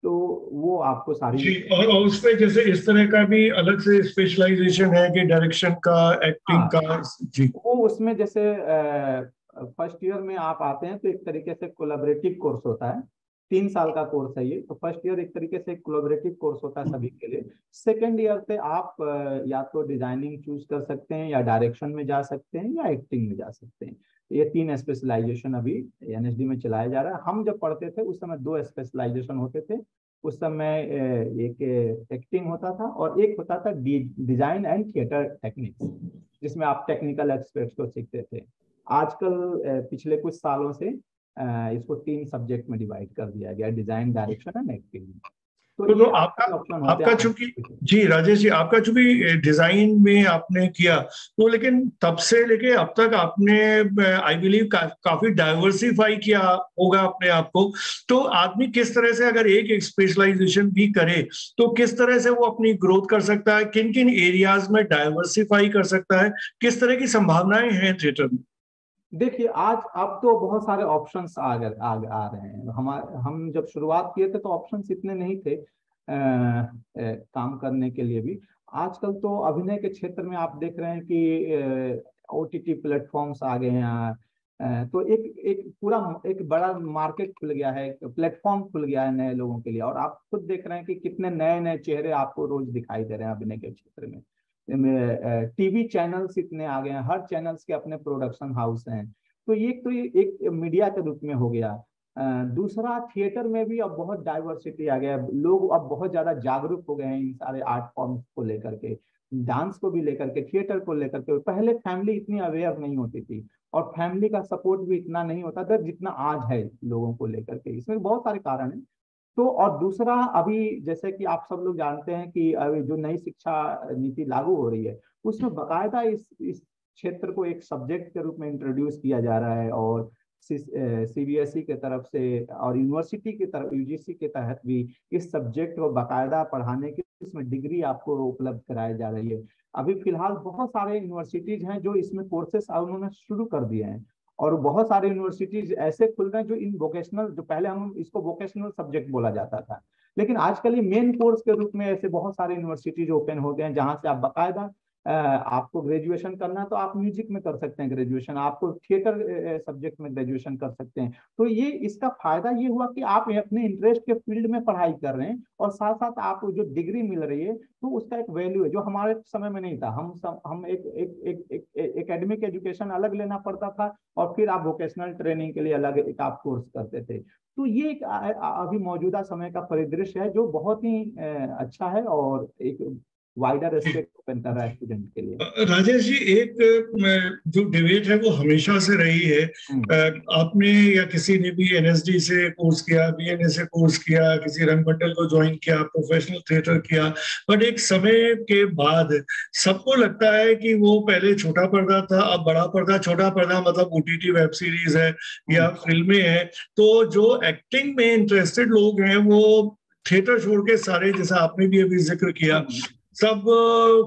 तो वो आपको सारी जी, और उसमें जैसे इस तरह का भी अलग से स्पेशलाइजेशन है कि डायरेक्शन का, एक्टिंग का? जी, वो उसमें जैसे फर्स्ट ईयर में आप आते हैं तो एक तरीके से कोलैबोरेटिव कोर्स होता है, 3 साल का कोर्स है ये। तो फर्स्ट ईयर एक तरीके से कोलैबोरेटिव कोर्स होता है सभी के लिए। सेकेंड ईयर से आप या तो डिजाइनिंग चूज कर सकते हैं, या डायरेक्शन में जा सकते हैं, या एक्टिंग में जा सकते हैं। ये 3 स्पेशलाइजेशन अभी एनएसडी में चलाया जा रहा है। हम जब पढ़ते थे उस समय 2 स्पेशलाइजेशन होते थे। उस समय एक एक्टिंग होता था और एक होता था डिजाइन एंड थिएटर टेक्निक्स, जिसमें आप टेक्निकल एक्सपर्ट्स को सीखते थे। आजकल पिछले कुछ सालों से इसको 3 सब्जेक्ट में डिवाइड कर दिया गया, डिजाइन, डायरेक्शन एंड एक्टिंग। तो तो ये आपका ऑप्शन होते आपका चूंकि, जी राजेश जी, आपका चूंकि डिजाइन में आपने किया, तो लेकिन तब से लेके अब तक आपने आई बिलीव काफी डाइवर्सिफाई किया होगा अपने आप को। तो आदमी किस तरह से अगर एक स्पेशलाइजेशन भी करे तो किस तरह से वो अपनी ग्रोथ कर सकता है, किन किन एरियाज में डाइवर्सिफाई कर सकता है, किस तरह की संभावनाएं हैं थिएटर में? देखिए, आज अब तो बहुत सारे ऑप्शंस आ रहे हैं। हम जब शुरुआत किए थे तो ऑप्शंस इतने नहीं थे काम करने के लिए भी। आजकल तो अभिनय के क्षेत्र में आप देख रहे हैं कि ओटीटी प्लेटफॉर्म्स आ गए हैं। तो एक एक पूरा एक बड़ा मार्केट खुल गया है, प्लेटफॉर्म खुल गया है नए लोगों के लिए। और आप खुद देख रहे हैं कि कितने नए नए चेहरे आपको रोज दिखाई दे रहे हैं अभिनय के क्षेत्र में। टीवी चैनल्स इतने आ गए हैं, हर चैनल्स के अपने प्रोडक्शन हाउस हैं। तो ये एक मीडिया के रूप में हो गया। दूसरा, थिएटर में भी अब बहुत डाइवर्सिटी आ गया है। लोग अब बहुत ज्यादा जागरूक हो गए हैं इन सारे आर्ट फॉर्म्स को लेकर के, डांस को भी लेकर के, थिएटर को लेकर के। पहले फैमिली इतनी अवेयर नहीं होती थी, और फैमिली का सपोर्ट भी इतना नहीं होता था जितना आज है लोगों को लेकर के। इसमें बहुत सारे कारण हैं। तो और दूसरा, अभी जैसे कि आप सब लोग जानते हैं कि अभी जो नई शिक्षा नीति लागू हो रही है, उसमें बकायदा इस क्षेत्र को एक सब्जेक्ट के रूप में इंट्रोड्यूस किया जा रहा है। और सीबीएसई के तरफ से और यूनिवर्सिटी की तरफ, यूजीसी के तहत भी इस सब्जेक्ट को बकायदा पढ़ाने की, इसमें डिग्री आपको उपलब्ध कराई जा रही है। अभी फिलहाल बहुत सारे यूनिवर्सिटीज हैं जो इसमें कोर्सेस उन्होंने शुरू कर दिए हैं। और बहुत सारे यूनिवर्सिटीज ऐसे खुल रहे हैं जो इन वोकेशनल, जो पहले हम इसको वोकेशनल सब्जेक्ट बोला जाता था, लेकिन आजकल ये मेन कोर्स के रूप में ऐसे बहुत सारे यूनिवर्सिटीज ओपन हो गए हैं, जहां से आप बकायदा आपको ग्रेजुएशन करना है तो आप म्यूजिक में कर सकते हैं ग्रेजुएशन, आपको थिएटर सब्जेक्ट में ग्रेजुएशन कर सकते हैं। तो ये इसका फायदा ये हुआ कि आप अपने इंटरेस्ट के फील्ड में पढ़ाई कर रहे हैं, और साथ साथ आपको जो डिग्री मिल रही है तो उसका एक वैल्यू है, जो हमारे समय में नहीं था। हम एक एकेडमिक एजुकेशन अलग लेना पड़ता था, और फिर आप वोकेशनल ट्रेनिंग के लिए अलग एक आप कोर्स करते थे। तो ये एक अभी मौजूदा समय का परिदृश्य है जो बहुत ही अच्छा है, और एक वाइडर एस्पेक्ट ओपन कर रहा है स्टूडेंट के लिए। राजेश जी, एक जो डिबेट है वो हमेशा से रही है। आपने या किसी ने भी एनएसडी से कोर्स किया, बीएनए से कोर्स किया, किसी रंग मंडल को ज्वाइन किया, प्रोफेशनल थिएटर किया, बट एक समय के बाद सबको लगता है कि वो पहले छोटा पर्दा था, अब बड़ा पर्दा। छोटा पर्दा मतलब ओटीटी वेब सीरीज है या फिल्में हैं। तो जो एक्टिंग में इंटरेस्टेड लोग हैं वो थिएटर छोड़ के सारे, जैसा आपने भी अभी जिक्र किया, सब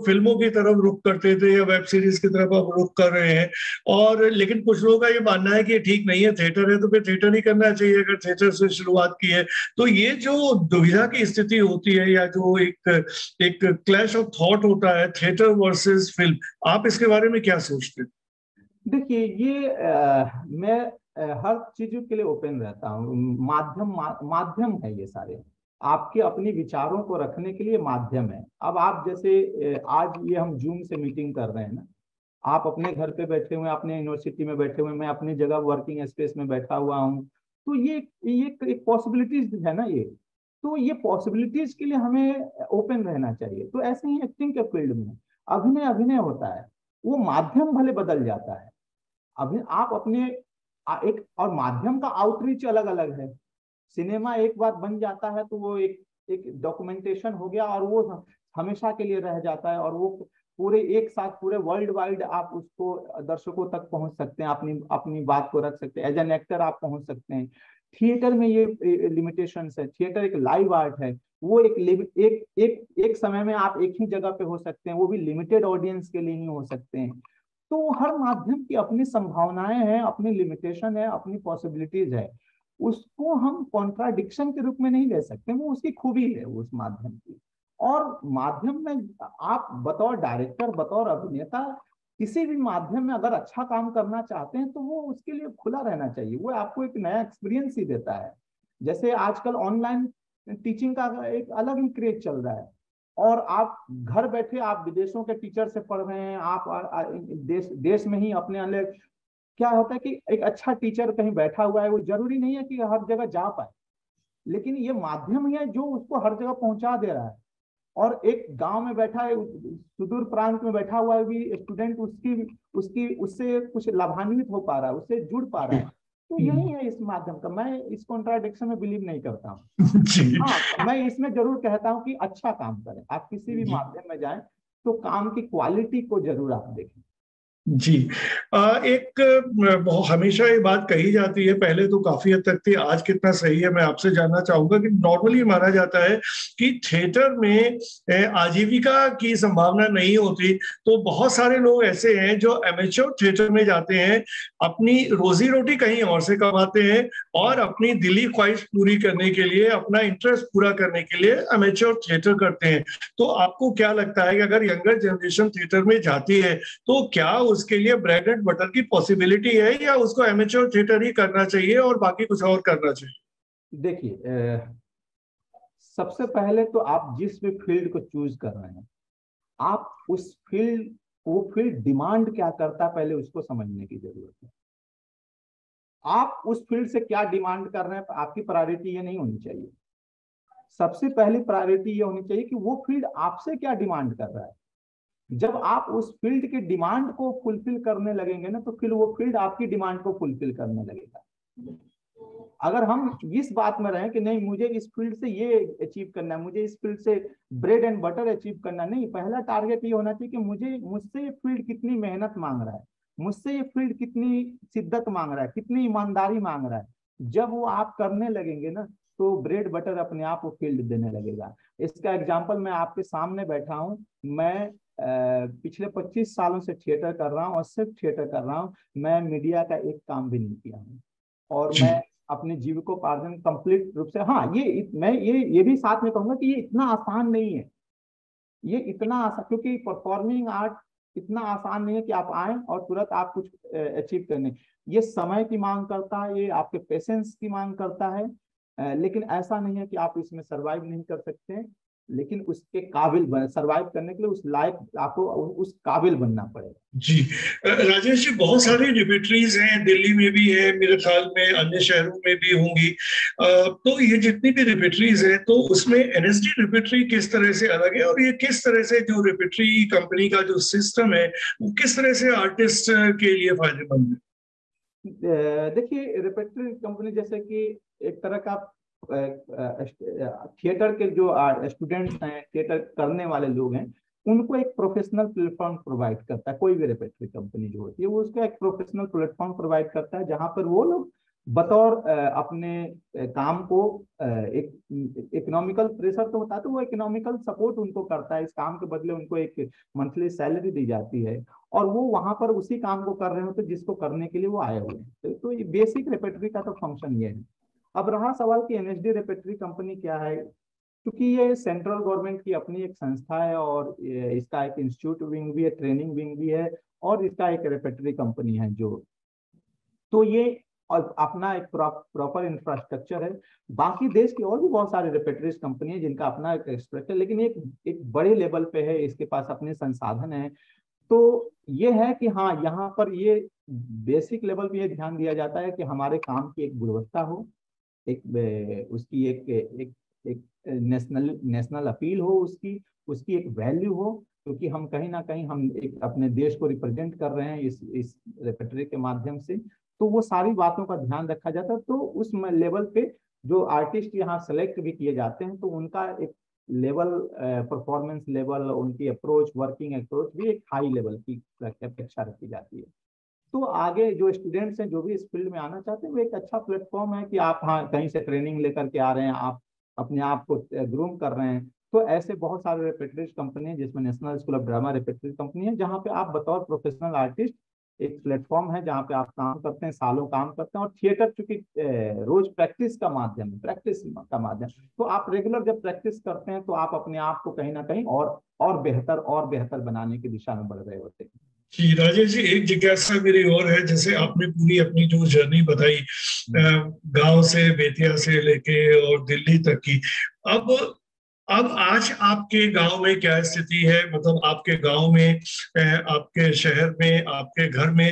फिल्मों की तरफ रुख करते थे या वेब सीरीज की तरफ अब रुख कर रहे हैं। और लेकिन कुछ लोगों का ये मानना है कि ये ठीक नहीं है, थिएटर है तो फिर थिएटर ही करना चाहिए अगर थिएटर से शुरुआत की है। तो ये जो दुविधा की स्थिति होती है, या जो एक क्लैश ऑफ थॉट होता है थिएटर वर्सेस फिल्म, आप इसके बारे में क्या सोचते हैं? देखिए, ये मैं हर चीज के लिए ओपन रहता हूँ। माध्यम है ये सारे, आपके अपनी विचारों को रखने के लिए माध्यम है। अब आप जैसे आज ये हम जूम से मीटिंग कर रहे हैं ना, आप अपने घर पे बैठे हुए, अपने यूनिवर्सिटी में बैठे हुए, मैं अपनी जगह वर्किंग स्पेस में बैठा हुआ हूँ। तो ये एक पॉसिबिलिटीज है ना ये। तो ये पॉसिबिलिटीज के लिए हमें ओपन रहना चाहिए। तो ऐसे ही एक्टिंग के फील्ड में अभिनय अभिनय होता है, वो माध्यम भले बदल जाता है। अभी आप अपने एक और माध्यम का आउटरीच अलग अलग है। सिनेमा एक बार बन जाता है तो वो एक डॉक्यूमेंटेशन हो गया, और वो हमेशा के लिए रह जाता है, और वो पूरे एक साथ पूरे वर्ल्ड वाइड आप उसको दर्शकों तक पहुंच सकते हैं, अपनी अपनी बात को रख सकते हैं, एज एन एक्टर आप पहुंच सकते हैं। थिएटर में ये लिमिटेशंस है। थिएटर एक लाइव आर्ट है, वो एक समय में आप एक ही जगह पे हो सकते हैं, वो भी लिमिटेड ऑडियंस के लिए ही हो सकते हैं। तो हर माध्यम की अपनी संभावनाएं हैं, अपनी लिमिटेशन है, अपनी पॉसिबिलिटीज है। उसको हम कॉन्ट्राडिक्शन के रूप में नहीं ले सकते, वो उसकी खूबी है उस माध्यम की। और माध्यम में आप बतौर डायरेक्टर, बतौर अभिनेता किसी भी माध्यम में अगर अच्छा काम करना चाहते हैं तो वो उसके लिए खुला रहना चाहिए। वो आपको एक नया एक्सपीरियंस ही देता है। जैसे आजकल ऑनलाइन टीचिंग का एक अलग ही क्रेज चल रहा है, और आप घर बैठे आप विदेशों के टीचर से पढ़ रहे हैं, आप देश में ही अपने अलग, क्या होता है कि एक अच्छा टीचर कहीं बैठा हुआ है, वो जरूरी नहीं है कि हर जगह जा पाए, लेकिन ये माध्यम ही है जो उसको हर जगह पहुंचा दे रहा है। और एक गांव में बैठा है, सुदूर प्रांत में बैठा हुआ है भी स्टूडेंट, उसकी उसकी उससे कुछ लाभान्वित हो पा रहा है, उससे जुड़ पा रहा है। तो यही है इस माध्यम का। मैं इस कॉन्ट्राडिक्शन में बिलीव नहीं करता हूँ। हाँ, मैं इसमें जरूर कहता हूँ कि अच्छा काम करें। आप किसी भी माध्यम में जाएं तो काम की क्वालिटी को जरूर आप देखें। जी, एक हमेशा ये बात कही जाती है, पहले तो काफी हद तक थी, आज कितना सही है मैं आपसे जानना चाहूंगा कि नॉर्मली माना जाता है कि थिएटर में आजीविका की संभावना नहीं होती, तो बहुत सारे लोग ऐसे हैं जो एमेच्योर थिएटर में जाते हैं, अपनी रोजी रोटी कहीं और से कमाते हैं और अपनी दिली ख्वाहिश पूरी करने के लिए, अपना इंटरेस्ट पूरा करने के लिए एमेच्योर थिएटर करते हैं। तो आपको क्या लगता है कि अगर यंगर जनरेशन थिएटर में जाती है तो क्या उसके लिए ब्रेड एंड बटर की पॉसिबिलिटी है, या उसको एमेच्योर थिएटर ही करना चाहिए और बाकी कुछ और करना चाहिए? देखिए, सबसे पहले तो आप जिस भी फील्ड को चूज कर रहे हैं, आप उस फील्ड, वो फील्ड डिमांड क्या करता है, पहले उसको समझने की जरूरत है। आप उस फील्ड से क्या डिमांड कर रहे हैं, आपकी प्रायोरिटी ये नहीं होनी चाहिए। सबसे पहली प्रायोरिटी ये होनी चाहिए कि वो फील्ड आपसे क्या डिमांड कर रहा है। जब आप उस फील्ड की डिमांड को फुलफिल करने लगेंगे ना, तो फिर वो फील्ड आपकी डिमांड को फुलफिल करने लगेगा। अगर हम इस बात में रहें कि नहीं मुझे इस फील्ड से ये अचीव करना है, मुझे इस फील्ड से ब्रेड एंड बटर अचीव करना, नहीं, पहला टारगेट ये होना चाहिए कि मुझसे ये फील्ड कितनी मेहनत मांग रहा है, मुझसे ये फील्ड कितनी शिद्दत मांग रहा है, कितनी ईमानदारी मांग रहा है। जब वो आप करने लगेंगे ना, तो ब्रेड बटर अपने आप वो फील्ड देने लगेगा। इसका एग्जाम्पल मैं आपके सामने बैठा हूँ। मैं पिछले 25 सालों से थिएटर कर रहा हूँ, और सिर्फ थिएटर कर रहा हूँ। मैं मीडिया का एक काम भी नहीं किया हूँ, और मैं अपने जीविकोपार्जन कंप्लीट रूप से, हाँ, मैं ये भी साथ में कहूंगा कि ये इतना आसान नहीं है। ये इतना आसान, क्योंकि परफॉर्मिंग आर्ट इतना आसान नहीं है कि आप आए और तुरंत आप कुछ अचीव करने। ये समय की मांग करता है, ये आपके पेशेंस की मांग करता है, लेकिन ऐसा नहीं है कि आप इसमें सरवाइव नहीं कर सकते, लेकिन उसके काबिल सरवाइव करने के लिए उस लायक आपको उस काबिल बनना पड़ेगा। जी, राजेश जी, बहुत सारी रिपेटरीज हैं, दिल्ली में भी है, मेरे ख्याल में अन्य शहरों में भी होंगी। तो ये जितनी भी रिपेटरीज है, तो उसमें एनएसडी रिपेटरी किस तरह से अलग है, और ये किस तरह से जो रिपेटरी कंपनी का जो सिस्टम है वो किस तरह से आर्टिस्ट के लिए फायदेमंद है? देखिए, रिपेटरी कंपनी जैसे कि एक तरह का थिएटर के जो स्टूडेंट्स हैं, थिएटर करने वाले लोग हैं, उनको एक प्रोफेशनल प्लेटफॉर्म प्रोवाइड करता है। कोई भी रेपेटरी कंपनी जो होती है वो उसका एक प्रोफेशनल प्लेटफॉर्म प्रोवाइड करता है, जहां पर वो लोग बतौर अपने काम को एक इकोनॉमिकल प्रेशर तो होता है, तो वो इकोनॉमिकल सपोर्ट उनको करता है। इस काम के बदले उनको एक मंथली सैलरी दी जाती है, और वो वहां पर उसी काम को कर रहे होते तो जिसको करने के लिए वो आए हुए हैं। तो ये बेसिक रेपेटरी का तो फंक्शन ये है। अब रहा सवाल कि एनएसडी रेपेटरी कंपनी क्या है, क्योंकि ये सेंट्रल गवर्नमेंट की अपनी एक संस्था है, और इसका एक इंस्टीट्यूट विंग भी है, ट्रेनिंग विंग भी है, और इसका एक रेपेटरी कंपनी है जो, तो ये और अपना एक प्रॉपर इंफ्रास्ट्रक्चर है। बाकी देश की और भी बहुत सारी रेपेटरीज कंपनी है जिनका अपना एक स्ट्रक्चर, लेकिन एक बड़े लेवल पे है, इसके पास अपने संसाधन है। तो ये है कि हाँ, यहाँ पर ये बेसिक लेवल पे ये ध्यान दिया जाता है कि हमारे काम की एक गुणवत्ता हो, उसकी एक नेशनल अपील हो, उसकी एक वैल्यू हो, क्योंकि हम कहीं ना कहीं हम एक अपने देश को रिप्रेजेंट कर रहे हैं इस रेपेटरी के माध्यम से। तो वो सारी बातों का ध्यान रखा जाता है। तो उस लेवल पे जो आर्टिस्ट यहाँ सेलेक्ट भी किए जाते हैं, तो उनका एक लेवल, परफॉर्मेंस लेवल, उनकी अप्रोच, वर्किंग अप्रोच भी एक हाई लेवल की अपेक्षा रखी जाती है। तो आगे जो स्टूडेंट्स हैं, जो भी इस फील्ड में आना चाहते हैं, वो एक अच्छा प्लेटफॉर्म है कि आप हाँ कहीं से ट्रेनिंग लेकर के आ रहे हैं, आप अपने आप को ग्रूम कर रहे हैं। तो ऐसे बहुत सारे रेपेटरीज कंपनी है, जिसमें national school of drama repertory company है, जहाँ पे आप बतौर प्रोफेशनल आर्टिस्ट एक प्लेटफॉर्म है जहाँ पे आप काम करते हैं, सालों काम करते हैं, और थिएटर चूंकि रोज प्रैक्टिस का माध्यम है, प्रैक्टिस का माध्यम, तो आप रेगुलर जब प्रैक्टिस करते हैं तो आप अपने आप को कहीं ना कहीं और बेहतर बनाने की दिशा में बढ़ रहे होते हैं। जी राजेश जी, एक जिज्ञासा मेरी और है, जैसे आपने पूरी अपनी जो जर्नी बताई गांव से, बेतिया से लेके और दिल्ली तक की, अब आज आपके गांव में क्या स्थिति है? मतलब आपके गांव में, आपके शहर में, आपके घर में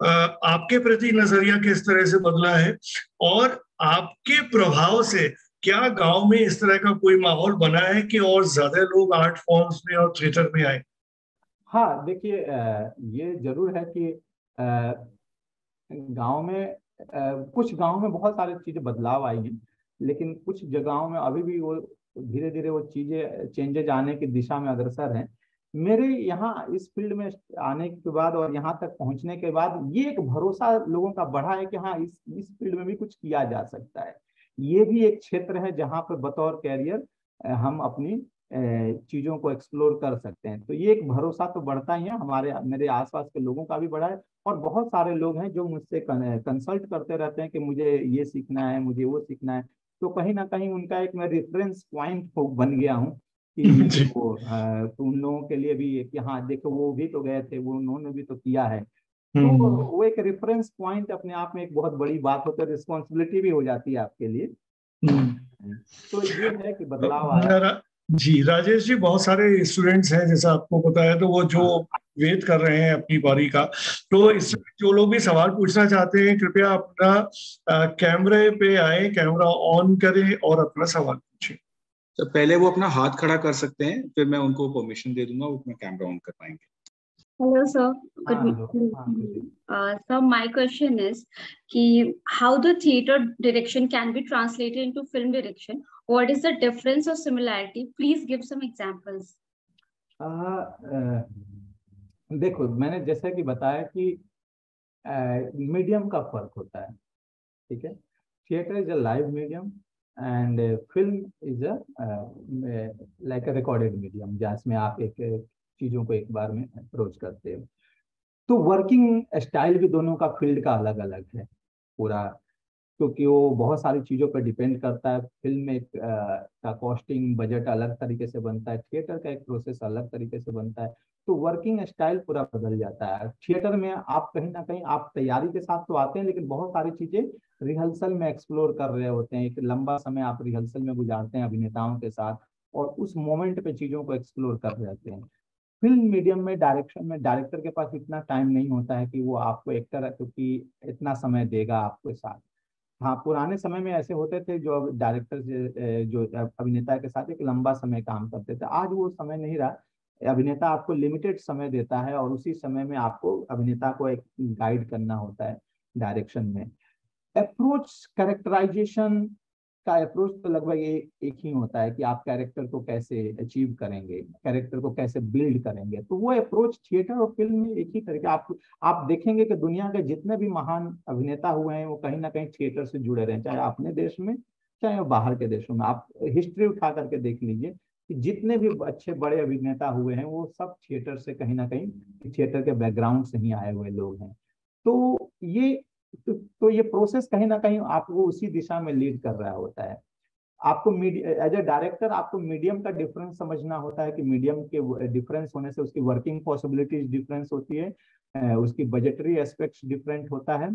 आपके प्रति नजरिया किस तरह से बदला है, और आपके प्रभाव से क्या गांव में इस तरह का कोई माहौल बना है कि और ज्यादा लोग आर्ट फॉर्म्स में और थिएटर में आए? हाँ देखिए, ये जरूर है कि गांव में कुछ गांव में बहुत सारी चीजें बदलाव आई हैं, लेकिन कुछ जगहों में अभी भी वो धीरे धीरे वो चीजें चेंजेज आने की दिशा में अग्रसर हैं। मेरे यहाँ इस फील्ड में आने के बाद और यहाँ तक पहुंचने के बाद ये एक भरोसा लोगों का बढ़ा है कि हाँ, इस फील्ड में भी कुछ किया जा सकता है। ये भी एक क्षेत्र है जहाँ पर बतौर कैरियर हम अपनी चीजों को एक्सप्लोर कर सकते हैं। तो ये एक भरोसा तो बढ़ता ही है, मेरे आसपास के लोगों का भी बढ़ा है, और बहुत सारे लोग हैं जो मुझसे कंसल्ट करते रहते हैं कि मुझे ये सीखना है, मुझे वो सीखना है। तो कहीं ना कहीं उनका एक मैं रेफरेंस पॉइंट बन गया हूँ कि वो उन लोगों के लिए भी कि हाँ देखो, वो भी तो गए थे, वो उन्होंने भी तो किया है। तो वो एक रेफरेंस पॉइंट अपने आप में एक बहुत बड़ी बात होती है, रिस्पॉन्सिबिलिटी भी हो जाती है आपके लिए। तो ये है कि बदलाव आया। जी राजेश जी, बहुत सारे स्टूडेंट्स हैं जैसा आपको पता है, तो वो जो वेट कर रहे हैं अपनी बारी का, तो इस जो लोग भी सवाल पूछना चाहते हैं, कृपया अपना कैमरे पे आए, कैमरा ऑन करें और अपना सवाल पूछें। तो पहले वो अपना हाथ खड़ा कर सकते हैं, फिर मैं उनको परमिशन दे दूंगा, वो अपना कैमरा ऑन कर पाएंगे। Hello, sir. Good morning. So my question is, how the theater direction can be translated into film direction? What is the difference or similarity? Please give some examples. देखो, मैंने जैसा कि बताया कि मीडियम का फर्क होता है, ठीक है। Theatre is a live medium and film is like a recorded medium, जिसमें आप एक चीजों को एक बार में अप्रोच करते हो। तो वर्किंग स्टाइल भी दोनों का फील्ड का अलग अलग है पूरा, क्योंकि वो बहुत सारी चीजों पर डिपेंड करता है। फिल्म में का कॉस्टिंग बजट अलग तरीके से बनता है, थिएटर का एक प्रोसेस अलग तरीके से बनता है, तो वर्किंग स्टाइल पूरा बदल जाता है। थिएटर में आप कहीं ना कहीं आप तैयारी के साथ तो आते हैं, लेकिन बहुत सारी चीजें रिहर्सल में एक्सप्लोर कर रहे होते हैं। एक लंबा समय आप रिहर्सल में गुजारते हैं अभिनेताओं के साथ, और उस मोमेंट पे चीजों को एक्सप्लोर कर रहे होते हैं। फिल्म मीडियम में डायरेक्शन में डायरेक्टर के पास इतना टाइम नहीं होता है कि वो आपको एक्टर क्योंकि इतना समय देगा आपके साथ। हाँ, पुराने समय में ऐसे होते थे जो डायरेक्टर जो अभिनेता के साथ एक लंबा समय काम करते थे। आज वो समय नहीं रहा, अभिनेता आपको लिमिटेड समय देता है और उसी समय में आपको अभिनेता को एक गाइड करना होता है डायरेक्शन में। अप्रोच, कैरेक्टराइजेशन का अप्रोच तो लगभग एक ही होता है कि आप कैरेक्टर को कैसे अचीव करेंगे, कैरेक्टर को कैसे बिल्ड करेंगे। तो वो अप्रोच थिएटर और फिल्म में एक ही तरीके। आप देखेंगे कि दुनिया के जितने भी महान अभिनेता हुए हैं वो कहीं ना कहीं थिएटर से जुड़े रहे हैं, चाहे अपने देश में चाहे बाहर के देशों में। आप हिस्ट्री उठा करके देख लीजिए कि जितने भी अच्छे बड़े अभिनेता हुए हैं वो सब थिएटर से कहीं ना कहीं थिएटर के बैकग्राउंड से ही आए हुए लोग हैं। तो ये प्रोसेस कहीं ना कहीं आपको उसी दिशा में लीड कर रहा होता है। आपको एज ए डायरेक्टर आपको मीडियम का डिफरेंस समझना होता है कि मीडियम के डिफरेंस होने से उसकी वर्किंग पॉसिबिलिटीज डिफरेंस होती है, उसकी बजटरी एस्पेक्ट्स डिफरेंट होता है,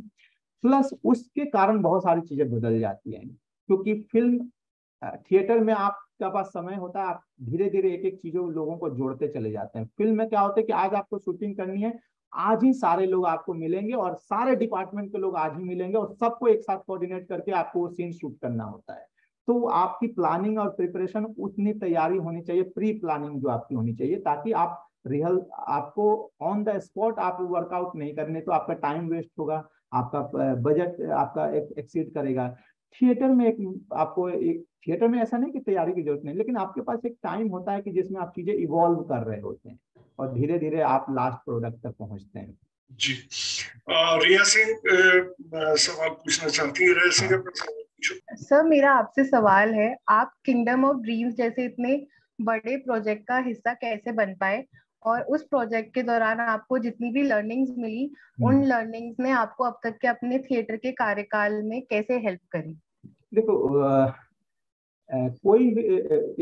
प्लस उसके कारण बहुत सारी चीजें बदल जाती हैं। क्योंकि फिल्म थिएटर में आपके पास समय होता है, आप धीरे धीरे एक एक चीजों लोगों को जोड़ते चले जाते हैं। फिल्म में क्या होता है कि आज आपको शूटिंग करनी है, आज ही सारे लोग आपको मिलेंगे और सारे डिपार्टमेंट के लोग आज ही मिलेंगे और सबको एक साथ कोऑर्डिनेट करके आपको वो सीन शूट करना होता है। तो आपकी प्लानिंग और प्रिपरेशन उतनी तैयारी होनी चाहिए, प्री प्लानिंग जो आपकी होनी चाहिए, ताकि आप आपको ऑन द स्पॉट आप वर्कआउट नहीं करने तो आपका टाइम वेस्ट होगा, आपका बजट आपका एक्सीड करेगा। थिएटर में ऐसा नहीं कि तैयारी की जरूरत नहीं, लेकिन आपके पास एक टाइम होता है कि जिसमें आप चीजें इवॉल्व कर रहे होते हैं और धीरे धीरे आप लास्ट प्रोडक्ट तक पहुंचते हैं। जी, रिया सिंह सवाल पूछना चाहती है। रिया सिंह, अपना सवाल पूछो। सर, मेरा आपसे सवाल है, आप किंगडम ऑफ ड्रीम्स जैसे इतने बड़े प्रोजेक्ट का हिस्सा कैसे बन पाए और उस प्रोजेक्ट के दौरान आपको जितनी भी लर्निंग्स मिली, उन लर्निंग्स ने आपको अब तक के अपने थिएटर के कार्यकाल में कैसे हेल्प करी? देखो कोई भी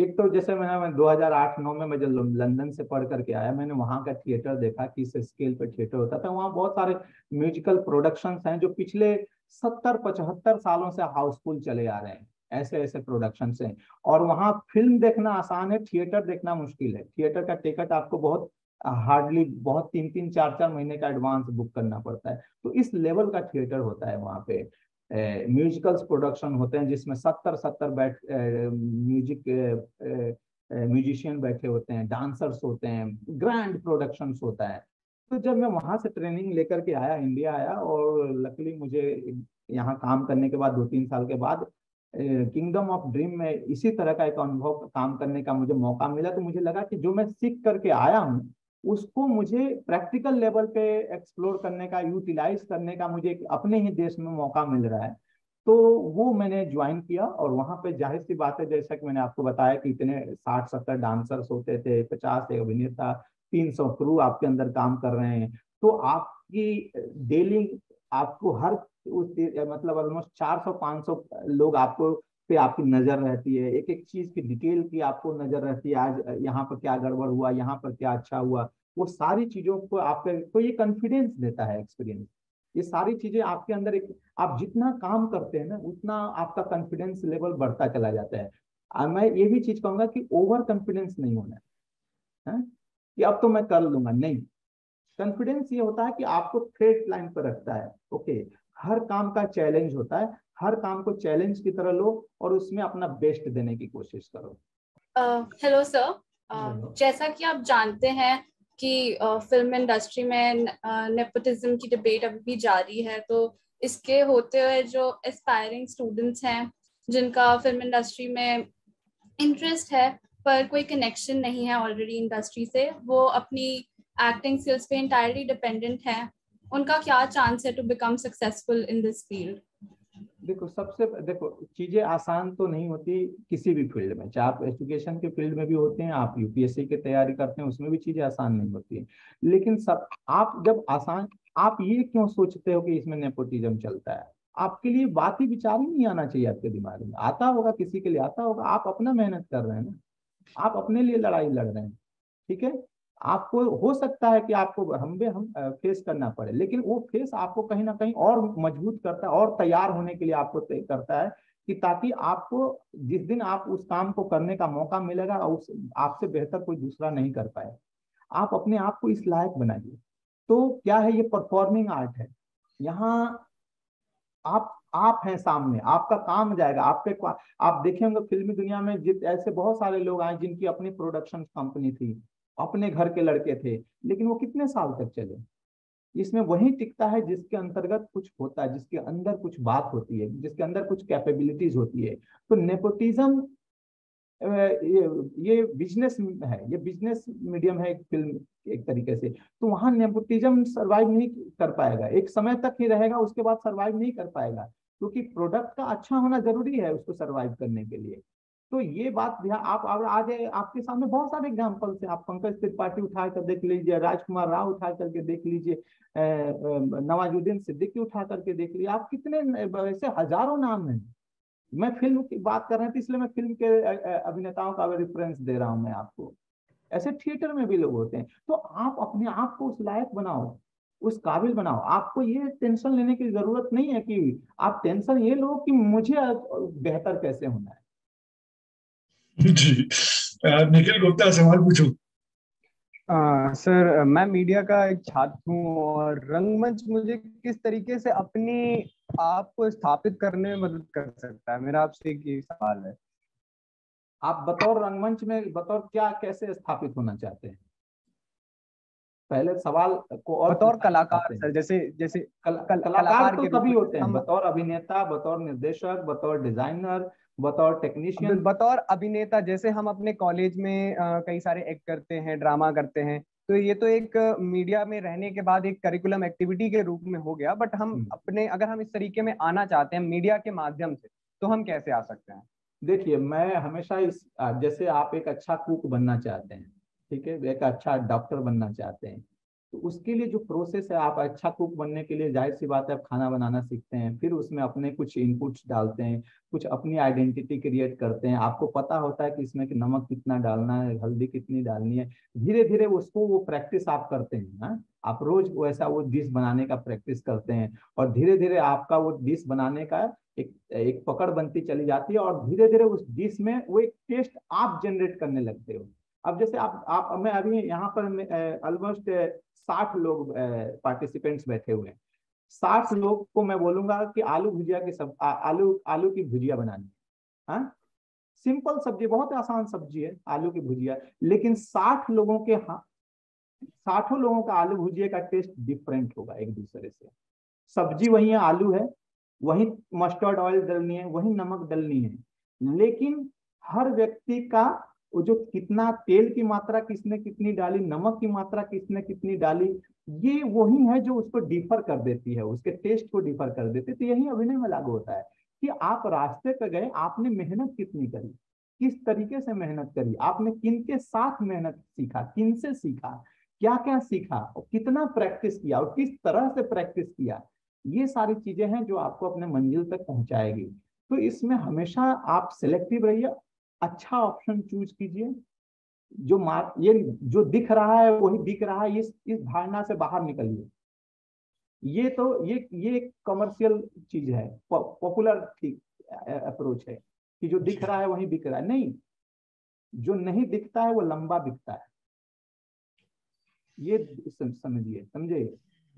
एक तो जैसे मैं 2008-9 में मैं जब लंदन से पढ़ करके आया, मैंने वहाँ का थिएटर देखा कि इस स्केल पे थिएटर होता था। वहाँ बहुत सारे म्यूजिकल प्रोडक्शंस हैं जो पिछले 70-75 सालों से हाउसफुल चले आ रहे हैं, ऐसे ऐसे प्रोडक्शंस हैं। और वहाँ फिल्म देखना आसान है, थिएटर देखना मुश्किल है। थिएटर का टिकट आपको बहुत हार्डली बहुत 3-3, 4-4 महीने का एडवांस बुक करना पड़ता है। तो इस लेवल का थिएटर होता है वहाँ पे। म्यूजिकल्स प्रोडक्शन होते हैं जिसमें 70 बैठ म्यूजिक म्यूजिशियन बैठे होते हैं, डांसर्स होते हैं, ग्रैंड प्रोडक्शंस होता है। तो जब मैं वहां से ट्रेनिंग लेकर के आया, इंडिया आया, और लकीली मुझे यहाँ काम करने के बाद 2-3 साल के बाद किंगडम ऑफ ड्रीम में इसी तरह का एक अनुभव काम करने का मुझे मौका मिला। तो मुझे लगा कि जो मैं सीख करके आया हूँ उसको मुझे प्रैक्टिकल लेवल पे एक्सप्लोर करने का, यूटिलाइज करने का मुझे अपने ही देश में मौका मिल रहा है। तो वो मैंने ज्वाइन किया, और वहां पे जाहिर सी बात है, जैसा कि मैंने आपको बताया कि इतने 60-70 डांसर्स होते थे, 50 अभिनेता, 300 क्रू आपके अंदर काम कर रहे हैं। तो आपकी डेली आपको हर उस मतलब ऑलमोस्ट 400-500 लोग आपको पे आपकी नजर रहती है, एक एक चीज की डिटेल की आपको नजर रहती है। आज यहाँ पर क्या गड़बड़ हुआ, यहाँ पर क्या अच्छा हुआ, वो सारी चीजों को आपके तो ये कॉन्फिडेंस देता है एक्सपीरियंस। ये सारी चीजें आपके अंदर एक, आप जितना काम करते हैं ना उतना आपका कॉन्फिडेंस लेवल बढ़ता चला जाता है। मैं ये भी चीज कहूंगा कि ओवर कॉन्फिडेंस नहीं होना है कि अब तो मैं कर लूंगा, नहीं। कॉन्फिडेंस ये होता है कि आपको थ्रेड लाइन पर रखता है। ओके, हर काम का चैलेंज होता है, हर काम को चैलेंज की तरह लो और उसमें अपना बेस्ट देने की कोशिश करो। हेलो सर, जैसा कि आप जानते हैं कि फिल्म इंडस्ट्री में नेपोटिज्म की डिबेट अभी भी जारी है, तो इसके होते हुए जो एस्पायरिंग स्टूडेंट्स हैं जिनका फिल्म इंडस्ट्री में इंटरेस्ट है पर कोई कनेक्शन नहीं है ऑलरेडी इंडस्ट्री से, वो अपनी एक्टिंग स्किल्स पे इंटायरली डिपेंडेंट है, उनका क्या चांस है to become successful in this field? देखो चीजें आसान तो नहीं होती किसी भी फील्ड में, चाहे आप एजुकेशन के फील्ड में भी होते हैं, आप यूपीएससी की तैयारी करते हैं, उसमें भी चीजें आसान नहीं होती है। लेकिन सब आप जब आसान, आप ये क्यों सोचते हो कि इसमें नेपोटिज्म चलता है? आपके लिए बात ही विचार ही नहीं आना चाहिए आपके दिमाग में। आता होगा, किसी के लिए आता होगा, आप अपना मेहनत कर रहे हैं ना, आप अपने लिए लड़ाई लड़ रहे हैं, ठीक है। आपको हो सकता है कि आपको हम फेस करना पड़े, लेकिन वो फेस आपको कहीं ना कहीं और मजबूत करता है और तैयार होने के लिए आपको तय करता है कि ताकि आपको जिस दिन आप उस काम को करने का मौका मिलेगा उस आपसे बेहतर कोई दूसरा नहीं कर पाए। आप अपने आप को इस लायक बनाइए। तो क्या है, ये परफॉर्मिंग आर्ट है। यहाँ आप हैं सामने, आपका काम जाएगा आपके। आप देखेंगे फिल्मी दुनिया में ऐसे बहुत सारे लोग आए जिनकी अपनी प्रोडक्शन कंपनी थी, अपने घर के लड़के थे, लेकिन वो कितने साल तक चले? इसमें वही टिकता है जिसके अंतर्गत कुछ होता है, जिसके अंदर कुछ बात होती है, जिसके अंदर कुछ कैपेबिलिटीज होती है। तो नेपोटिज्म ये बिजनेस है, ये बिजनेस मीडियम है एक फिल्म एक तरीके से। तो वहां नेपोटिज्म सरवाइव नहीं कर पाएगा, एक समय तक ही रहेगा, उसके बाद सरवाइव नहीं कर पाएगा, क्योंकि प्रोडक्ट का अच्छा होना जरूरी है उसको सरवाइव करने के लिए। तो ये बात आप आज आपके सामने बहुत सारे एग्जाम्पल्स हैं। आप पंकज त्रिपाठी उठा कर देख लीजिए, राजकुमार राव उठा करके देख लीजिए, नवाजुद्दीन सिद्दीकी उठा करके देख लीजिए, आप कितने वैसे हजारों नाम हैं। मैं फिल्म की बात कर रहा था इसलिए मैं फिल्म के अभिनेताओं का रेफरेंस दे रहा हूं मैं आपको। ऐसे थिएटर में भी लोग होते हैं। तो आप अपने आप को उस लायक बनाओ, उस काबिल बनाओ। आपको ये टेंशन लेने की जरूरत नहीं है कि आप टेंशन ये लो कि मुझे बेहतर कैसे होना है। जी निखिल गुप्ता, सवाल पूछो। सर, मैं मीडिया का एक छात्र हूँ और रंगमंच मुझे किस तरीके से अपनी आप को स्थापित करने में मदद कर सकता है? मेरा आपसे एक सवाल है। आप बतौर रंगमंच में बतौर क्या कैसे स्थापित होना चाहते हैं? पहले सवाल को। और बतौर कलाकार सर, जैसे कलाकार तो तभी होते हैं, बतौर अभिनेता, बतौर निर्देशक, बतौर डिजाइनर, बतौर टेक्नीशियन। बतौर अभिनेता जैसे हम अपने कॉलेज में कई सारे एक्ट करते हैं, ड्रामा करते हैं, तो ये तो एक मीडिया में रहने के बाद एक करिकुलम एक्टिविटी के रूप में हो गया। बट हम अपने, अगर हम इस तरीके में आना चाहते हैं मीडिया के माध्यम से, तो हम कैसे आ सकते हैं? देखिए, मैं हमेशा जैसे आप एक अच्छा कुक बनना चाहते हैं, ठीक है, एक अच्छा डॉक्टर बनना चाहते हैं, तो उसके लिए जो प्रोसेस है, आप अच्छा कुक बनने के लिए जाहिर सी बात है आप खाना बनाना सीखते हैं, फिर उसमें अपने कुछ इनपुट्स डालते हैं, कुछ अपनी आइडेंटिटी क्रिएट करते हैं, आपको पता होता है कि इसमें कि नमक कितना डालना है, हल्दी कितनी डालनी है, धीरे धीरे उसको वो प्रैक्टिस आप करते हैं। हाँ, आप रोज वैसा वो डिश बनाने का प्रैक्टिस करते हैं, और धीरे धीरे आपका वो डिश बनाने का एक पकड़ बनती चली जाती है, और धीरे धीरे उस डिश में वो एक टेस्ट आप जनरेट करने लगते हो। अब जैसे आप मैं अभी यहाँ पर ऑलमोस्ट 60 लोग पार्टिसिपेंट्स बैठे हुए हैं, 60 लोग को मैं बोलूंगा कि आलू भुजिया की सब आलू की भुजिया बनानी है। हाँ, सिंपल सब्जी, बहुत आसान सब्जी है आलू की भुजिया, लेकिन 60 लोगों के 60 लोगों का आलू भुजिया का टेस्ट डिफरेंट होगा एक दूसरे से। सब्जी वही है, आलू है, वही मस्टर्ड ऑयल डलनी है, वही नमक डलनी है, लेकिन हर व्यक्ति का वो जो कितना तेल की मात्रा किसने कितनी डाली, नमक की मात्रा किसने कितनी डाली, ये वही है जो उसको डिफर कर देती है, उसके टेस्ट को डिफर कर देती है। तो यही अभिनय में लागू होता है कि आप रास्ते पे गए, आपने मेहनत कितनी करी, किस तरीके से मेहनत करी, आपने किन के साथ मेहनत सीखा, किन से सीखा, क्या क्या सीखा, और कितना प्रैक्टिस किया, और किस तरह से प्रैक्टिस किया, ये सारी चीजें हैं जो आपको अपने मंजिल तक पहुंचाएगी। तो इसमें हमेशा आप सिलेक्टिव रहिए, अच्छा ऑप्शन चूज कीजिए, ये जो दिख रहा है वही दिख रहा है, इस धारणा से बाहर निकलिए। ये तो ये एक कमर्शियल चीज है, पॉपुलर अप्रोच है कि जो दिख रहा है वही दिख रहा है, नहीं, जो नहीं दिखता है वो लंबा दिखता है, ये समझिए।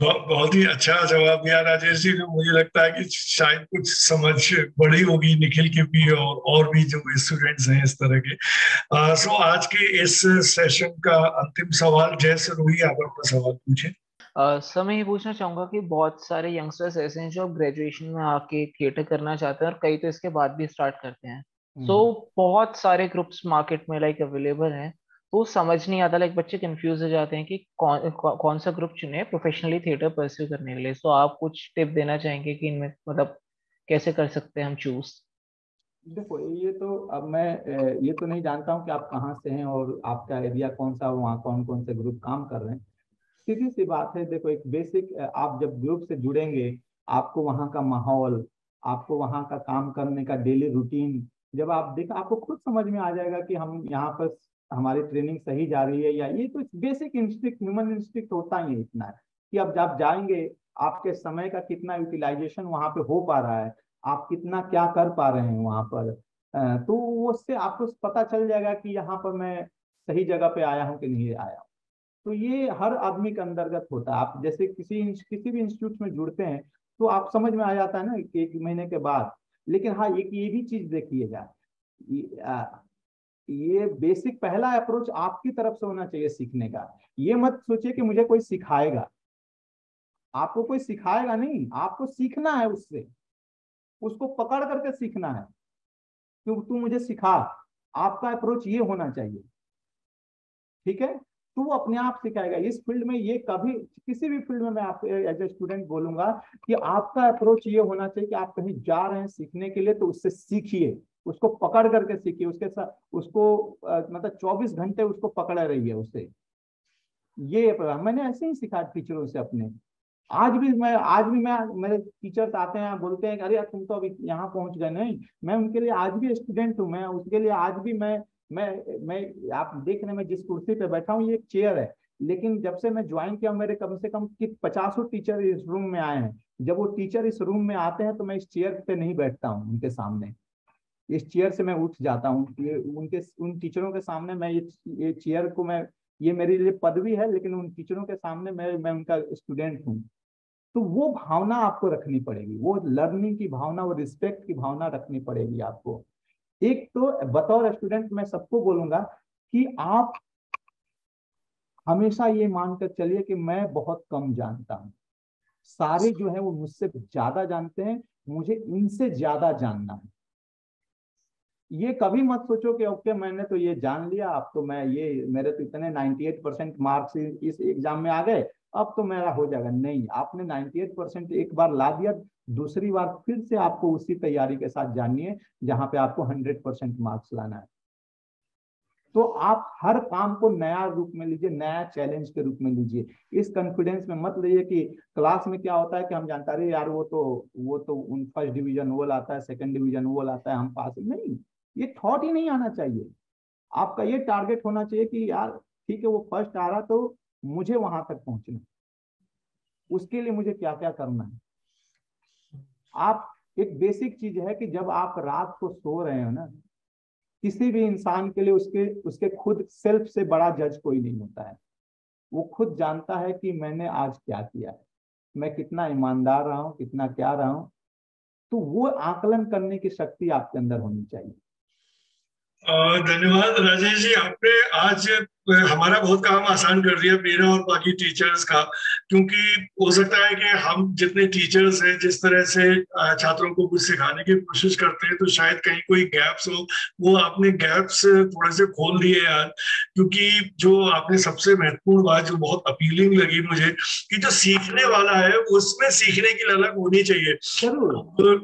बहुत ही अच्छा जवाब दिया राजेश जी। मुझे लगता है कि शायद कुछ समझ बड़ी होगी निखिल की भी और भी जो स्टूडेंट्स हैं इस तरह के। सो आज के इस सेशन का अंतिम सवाल, जैसे रूही आप अपना सवाल पूछे। सर मैं ये पूछना चाहूंगा कि बहुत सारे यंगस्टर्स ऐसे हैं जो ग्रेजुएशन में आके थिएटर करना चाहते हैं और कई तो इसके बाद भी स्टार्ट करते हैं। सो बहुत सारे ग्रुप्स मार्केट में लाइक अवेलेबल हैं, तो समझ नहीं आता, लाइक बच्चे कंफ्यूज हो जाते हैं कि कौन सा ग्रुप चुने प्रोफेशनली थिएटर परस्यू करने के लिए। सो आप कुछ टिप देना चाहेंगे कि इनमें मतलब कैसे कर सकते हैं हम चूज? देखो, ये तो अब मैं ये तो नहीं जानता हूँ कि आप कहाँ से हैं और आपका एरिया कौन सा, वहाँ कौन कौन से ग्रुप काम कर रहे हैं। सीधी सी बात है, देखो एक बेसिक, आप जब ग्रुप से जुड़ेंगे, आपको वहाँ का माहौल, आपको वहाँ का काम करने का डेली रूटीन जब आप आपको खुद समझ में आ जाएगा कि हम यहाँ पर हमारी ट्रेनिंग सही जा रही है, या ये तो बेसिक इंस्टिंक्ट, ह्यूमन इंस्टिंक्ट होता ही है इतना है कि अब जब जाएंगे, आपके समय का कितना यूटिलाइजेशन वहाँ पे हो पा रहा है, आप कितना क्या कर पा रहे हैं वहाँ पर, तो उससे आपको पता चल जाएगा कि यहाँ पर मैं सही जगह पे आया हूँ कि नहीं आया हूँ। तो ये हर आदमी के अंतर्गत होता है। आप जैसे किसी भी इंस्टीट्यूट में जुड़ते हैं तो आप समझ में आ जाता है ना कि 1 महीने के बाद। लेकिन हाँ, एक ये भी चीज देखिएगा, ये बेसिक पहला अप्रोच आपकी तरफ से होना चाहिए सीखने का। ये मत सोचिए कि मुझे कोई सिखाएगा, आपको कोई सिखाएगा नहीं, आपको सीखना है उससे, उसको पकड़ करके सीखना है, क्यों तू मुझे सिखा, आपका अप्रोच ये होना चाहिए। ठीक है, तो वो अपने आप सिखाएगा। इस फील्ड में ये कभी, किसी भी फील्ड में मैं आपको एज ए स्टूडेंट बोलूंगा कि आपका अप्रोच ये होना चाहिए कि आप कहीं जा रहे हैं सीखने के लिए तो उससे सीखिए, उसको पकड़ करके सीखिए, उसके साथ उसको मतलब 24 घंटे उसको पकड़े रहिए उससे। ये मैंने ऐसे ही सीखा टीचरों से अपने। आज भी मैं मेरे टीचर्स आते हैं, बोलते हैं कि अरे तुम तो अभी यहाँ पहुंच गए, नहीं, मैं उनके लिए आज भी स्टूडेंट हूँ, मैं उसके लिए आज भी मैं आप देख रहे हैं मैं जिस कुर्सी पे बैठा हूँ ये एक चेयर है, लेकिन जब से मैं ज्वाइन किया मेरे कम से कम 50 टीचर इस रूम में आए हैं। जब वो टीचर इस रूम में आते हैं तो मैं इस चेयर पे नहीं बैठता हूँ उनके सामने, इस चेयर से मैं उठ जाता हूँ। उन टीचरों के सामने मैं ये चेयर को मैं, ये मेरे लिए पदवी है, लेकिन उन टीचरों के सामने मैं उनका स्टूडेंट हूँ। तो वो भावना आपको रखनी पड़ेगी, वो लर्निंग की भावना, वो रिस्पेक्ट की भावना रखनी पड़ेगी आपको। एक तो बतौर स्टूडेंट मैं सबको बोलूंगा कि आप हमेशा ये मानकर चलिए कि मैं बहुत कम जानता हूं, सारे जो है वो मुझसे ज्यादा जानते हैं, मुझे इनसे ज्यादा जानना है। ये कभी मत सोचो कि ओके मैंने तो ये जान लिया, अब तो मेरे तो इतने 98% मार्क्स इस एग्जाम में आ गए, अब तो मेरा हो जाएगा। नहीं, आपने 98% एक बार ला दिया, दूसरी बार फिर से आपको उसी तैयारी के साथ जानी है जहां पे आपको 100% मार्क्स लाना है। तो आप हर काम को नया रूप में लीजिए, नया चैलेंज के रूप में लीजिए। इस कॉन्फिडेंस में मत लीजिए कि क्लास में क्या होता है कि हम जानते हैं यार वो तो फर्स्ट डिवीजन वो लाता है, सेकंड डिवीजन वो लाता है, हम पास नहीं। ये थॉट ही नहीं आना चाहिए। आपका ये टारगेट होना चाहिए कि यार ठीक है वो फर्स्ट आ रहा तो मुझे वहां तक पहुंचना, उसके लिए मुझे क्या क्या करना है। आप एक बेसिक चीज है कि जब आप रात को सो रहे हो ना, किसी भी इंसान के लिए उसके खुद सेल्फ से बड़ा जज कोई नहीं होता है। वो खुद जानता है कि मैंने आज क्या किया है, मैं कितना ईमानदार रहा हूँ, कितना क्या रहा हूँ। तो वो आकलन करने की शक्ति आपके अंदर होनी चाहिए। धन्यवाद राजेश जी, आपने आज हमारा बहुत काम आसान कर दिया, मेरा और बाकी टीचर्स का, क्योंकि हो सकता है कि हम जितने टीचर्स हैं जिस तरह से छात्रों को कुछ सिखाने की कोशिश करते हैं तो शायद कहीं कोई गैप्स हो, वो आपने गैप्स थोड़े से खोल दिए यार। क्योंकि जो आपने सबसे महत्वपूर्ण बात जो बहुत अपीलिंग लगी मुझे कि जो सीखने वाला है उसमें सीखने की ललक होनी चाहिए।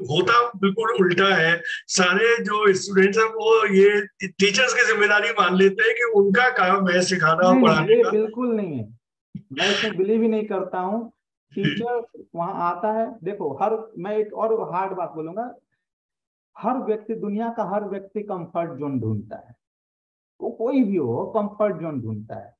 होता बिल्कुल उल्टा है, सारे जो स्टूडेंट्स हैं वो ये टीचर्स की जिम्मेदारी मान लेते हैं कि उनका काम है सिखाना और पढ़ाने का। बिल्कुल नहीं है, मैं इसमें बिलीव ही नहीं करता हूँ। टीचर वहां आता है, देखो मैं एक और हार्ड बात बोलूंगा, हर व्यक्ति, दुनिया का हर व्यक्ति कंफर्ट जोन ढूंढता है। वो कोई भी हो कंफर्ट जोन ढूंढता है,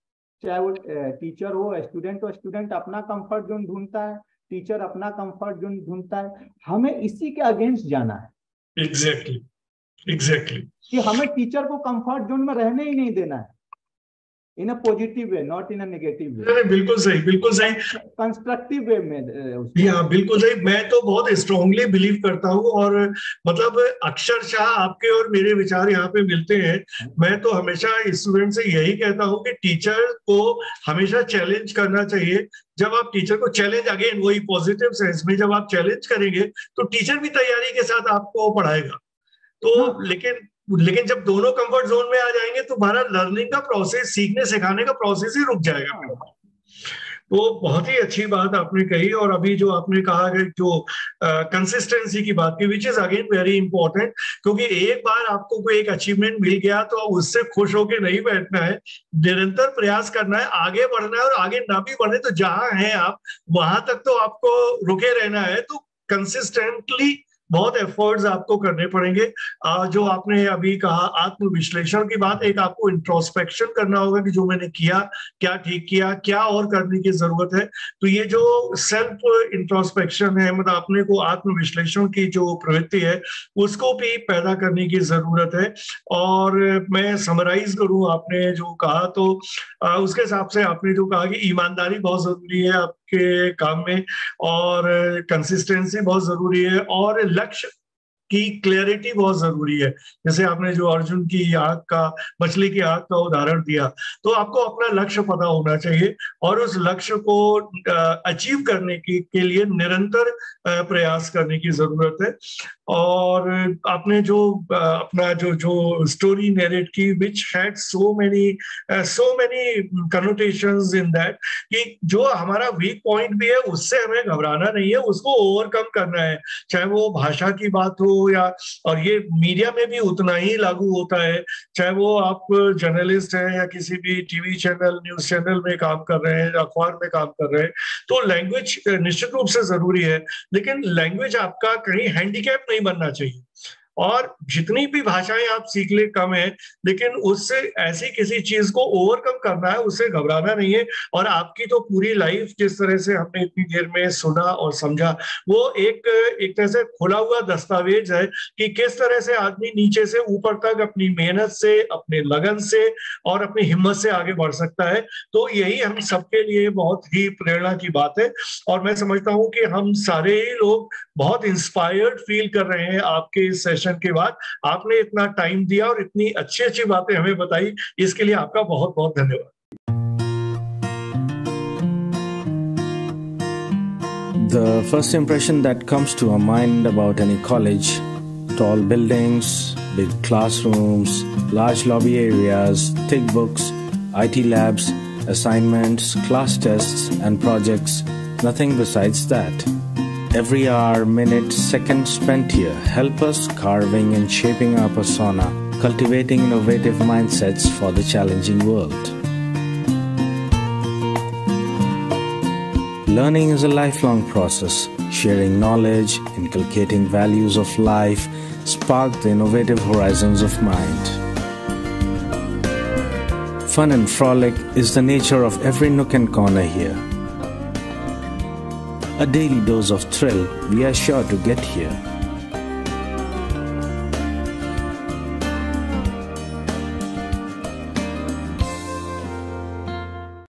चाहे वो टीचर हो, स्टूडेंट हो। स्टूडेंट अपना कंफर्ट जोन ढूंढता है, टीचर अपना कंफर्ट जोन ढूंढता है। हमें इसी के अगेंस्ट जाना है। एग्जैक्टली कि हमें टीचर को कंफर्ट जोन में रहने ही नहीं देना है, in a positive way, not in a negative way. बिल्कुल सही कंस्ट्रक्टिव वे में। हाँ बिल्कुल सही। मैं तो बहुत स्ट्रांगली बिलीव करता हूँ, और मतलब अक्षरशः आपके और मेरे विचार यहाँ पे मिलते हैं। मैं तो हमेशा स्टूडेंट से यही कहता हूँ कि टीचर को हमेशा चैलेंज करना चाहिए। जब आप टीचर को चैलेंज, अगेन वही पॉजिटिव सेंस में, जब आप चैलेंज करेंगे तो टीचर भी तैयारी के साथ आपको पढ़ाएगा। तो लेकिन जब दोनों कंफर्ट जोन में आ जाएंगे तो हमारा लर्निंग का प्रोसेस, सीखने सिखाने का प्रोसेस ही रुक जाएगा। तो बहुत ही अच्छी बात आपने कही। और अभी जो आपने कहा कि जो कंसिस्टेंसी की बात की, which is again very important, क्योंकि एक बार आपको कोई एक अचीवमेंट मिल गया तो उससे खुश होकर नहीं बैठना है, निरंतर प्रयास करना है, आगे बढ़ना है। और आगे ना भी बढ़े तो जहां हैं आप वहां तक तो आपको रुके रहना है। तो कंसिस्टेंटली बहुत एफर्ट्स आपको करने पड़ेंगे। जो आपने अभी कहा आत्मविश्लेषण की बात, एक आपको इंट्रोस्पेक्शन करना होगा कि जो मैंने किया, क्या ठीक किया, क्या और करने की जरूरत है। तो ये जो सेल्फ इंट्रोस्पेक्शन है, मतलब अपने को आत्मविश्लेषण की जो प्रवृत्ति है उसको भी पैदा करने की जरूरत है। और मैं समराइज करूं आपने जो कहा तो उसके हिसाब से आपने जो कहा कि ईमानदारी बहुत जरूरी है आपके काम में, और कंसिस्टेंसी बहुत जरूरी है, और लक्ष्य की क्लैरिटी बहुत जरूरी है। जैसे आपने जो अर्जुन की आग का, मछली की आग का उदाहरण दिया, तो आपको अपना लक्ष्य पता होना चाहिए और उस लक्ष्य को अचीव करने के लिए निरंतर प्रयास करने की जरूरत है। और आपने जो अपना जो स्टोरी नरेट की, which had so many connotations in that, कि जो हमारा वीक पॉइंट भी है उससे हमें घबराना नहीं है, उसको ओवरकम करना है। चाहे वो भाषा की बात हो या, और ये मीडिया में भी उतना ही लागू होता है, चाहे वो आप जर्नलिस्ट हैं या किसी भी टीवी चैनल, न्यूज चैनल में काम कर रहे हैं, अखबार में काम कर रहे हैं, तो लैंग्वेज निश्चित रूप से जरूरी है। लेकिन लैंग्वेज आपका कहीं हैंडीकैप नहीं बनना चाहिए। और जितनी भी भाषाएं आप सीख ले कम है, लेकिन उससे ऐसी किसी चीज को ओवरकम करना है, उससे घबराना नहीं है। और आपकी तो पूरी लाइफ जिस तरह से हमने इतनी देर में सुना और समझा, वो एक तरह से खुला हुआ दस्तावेज है कि किस तरह से आदमी नीचे से ऊपर तक अपनी मेहनत से, अपने लगन से और अपनी हिम्मत से आगे बढ़ सकता है। तो यही हम सबके लिए बहुत ही प्रेरणा की बात है। और मैं समझता हूं कि हम सारे ही लोग बहुत इंस्पायर्ड फील कर रहे हैं आपके इस सेशन के बाद। आपने इतना टाइम दिया और इतनी अच्छी अच्छी बातें हमें बताई, इसके लिए आपका बहुत बहुत धन्यवाद। The first impression that comes to our mind about any college: tall buildings, big classrooms, large lobby areas, thick books, IT labs, assignments, class tests and projects. Nothing besides that. Every hour, minute, second spent here help us carving and shaping our persona, cultivating innovative mindsets for the challenging world. Learning is a lifelong process. Sharing knowledge, inculcating values of life, spark the innovative horizons of mind. Fun and frolic is the nature of every nook and corner here. A daily dose of thrill we are sure to get here.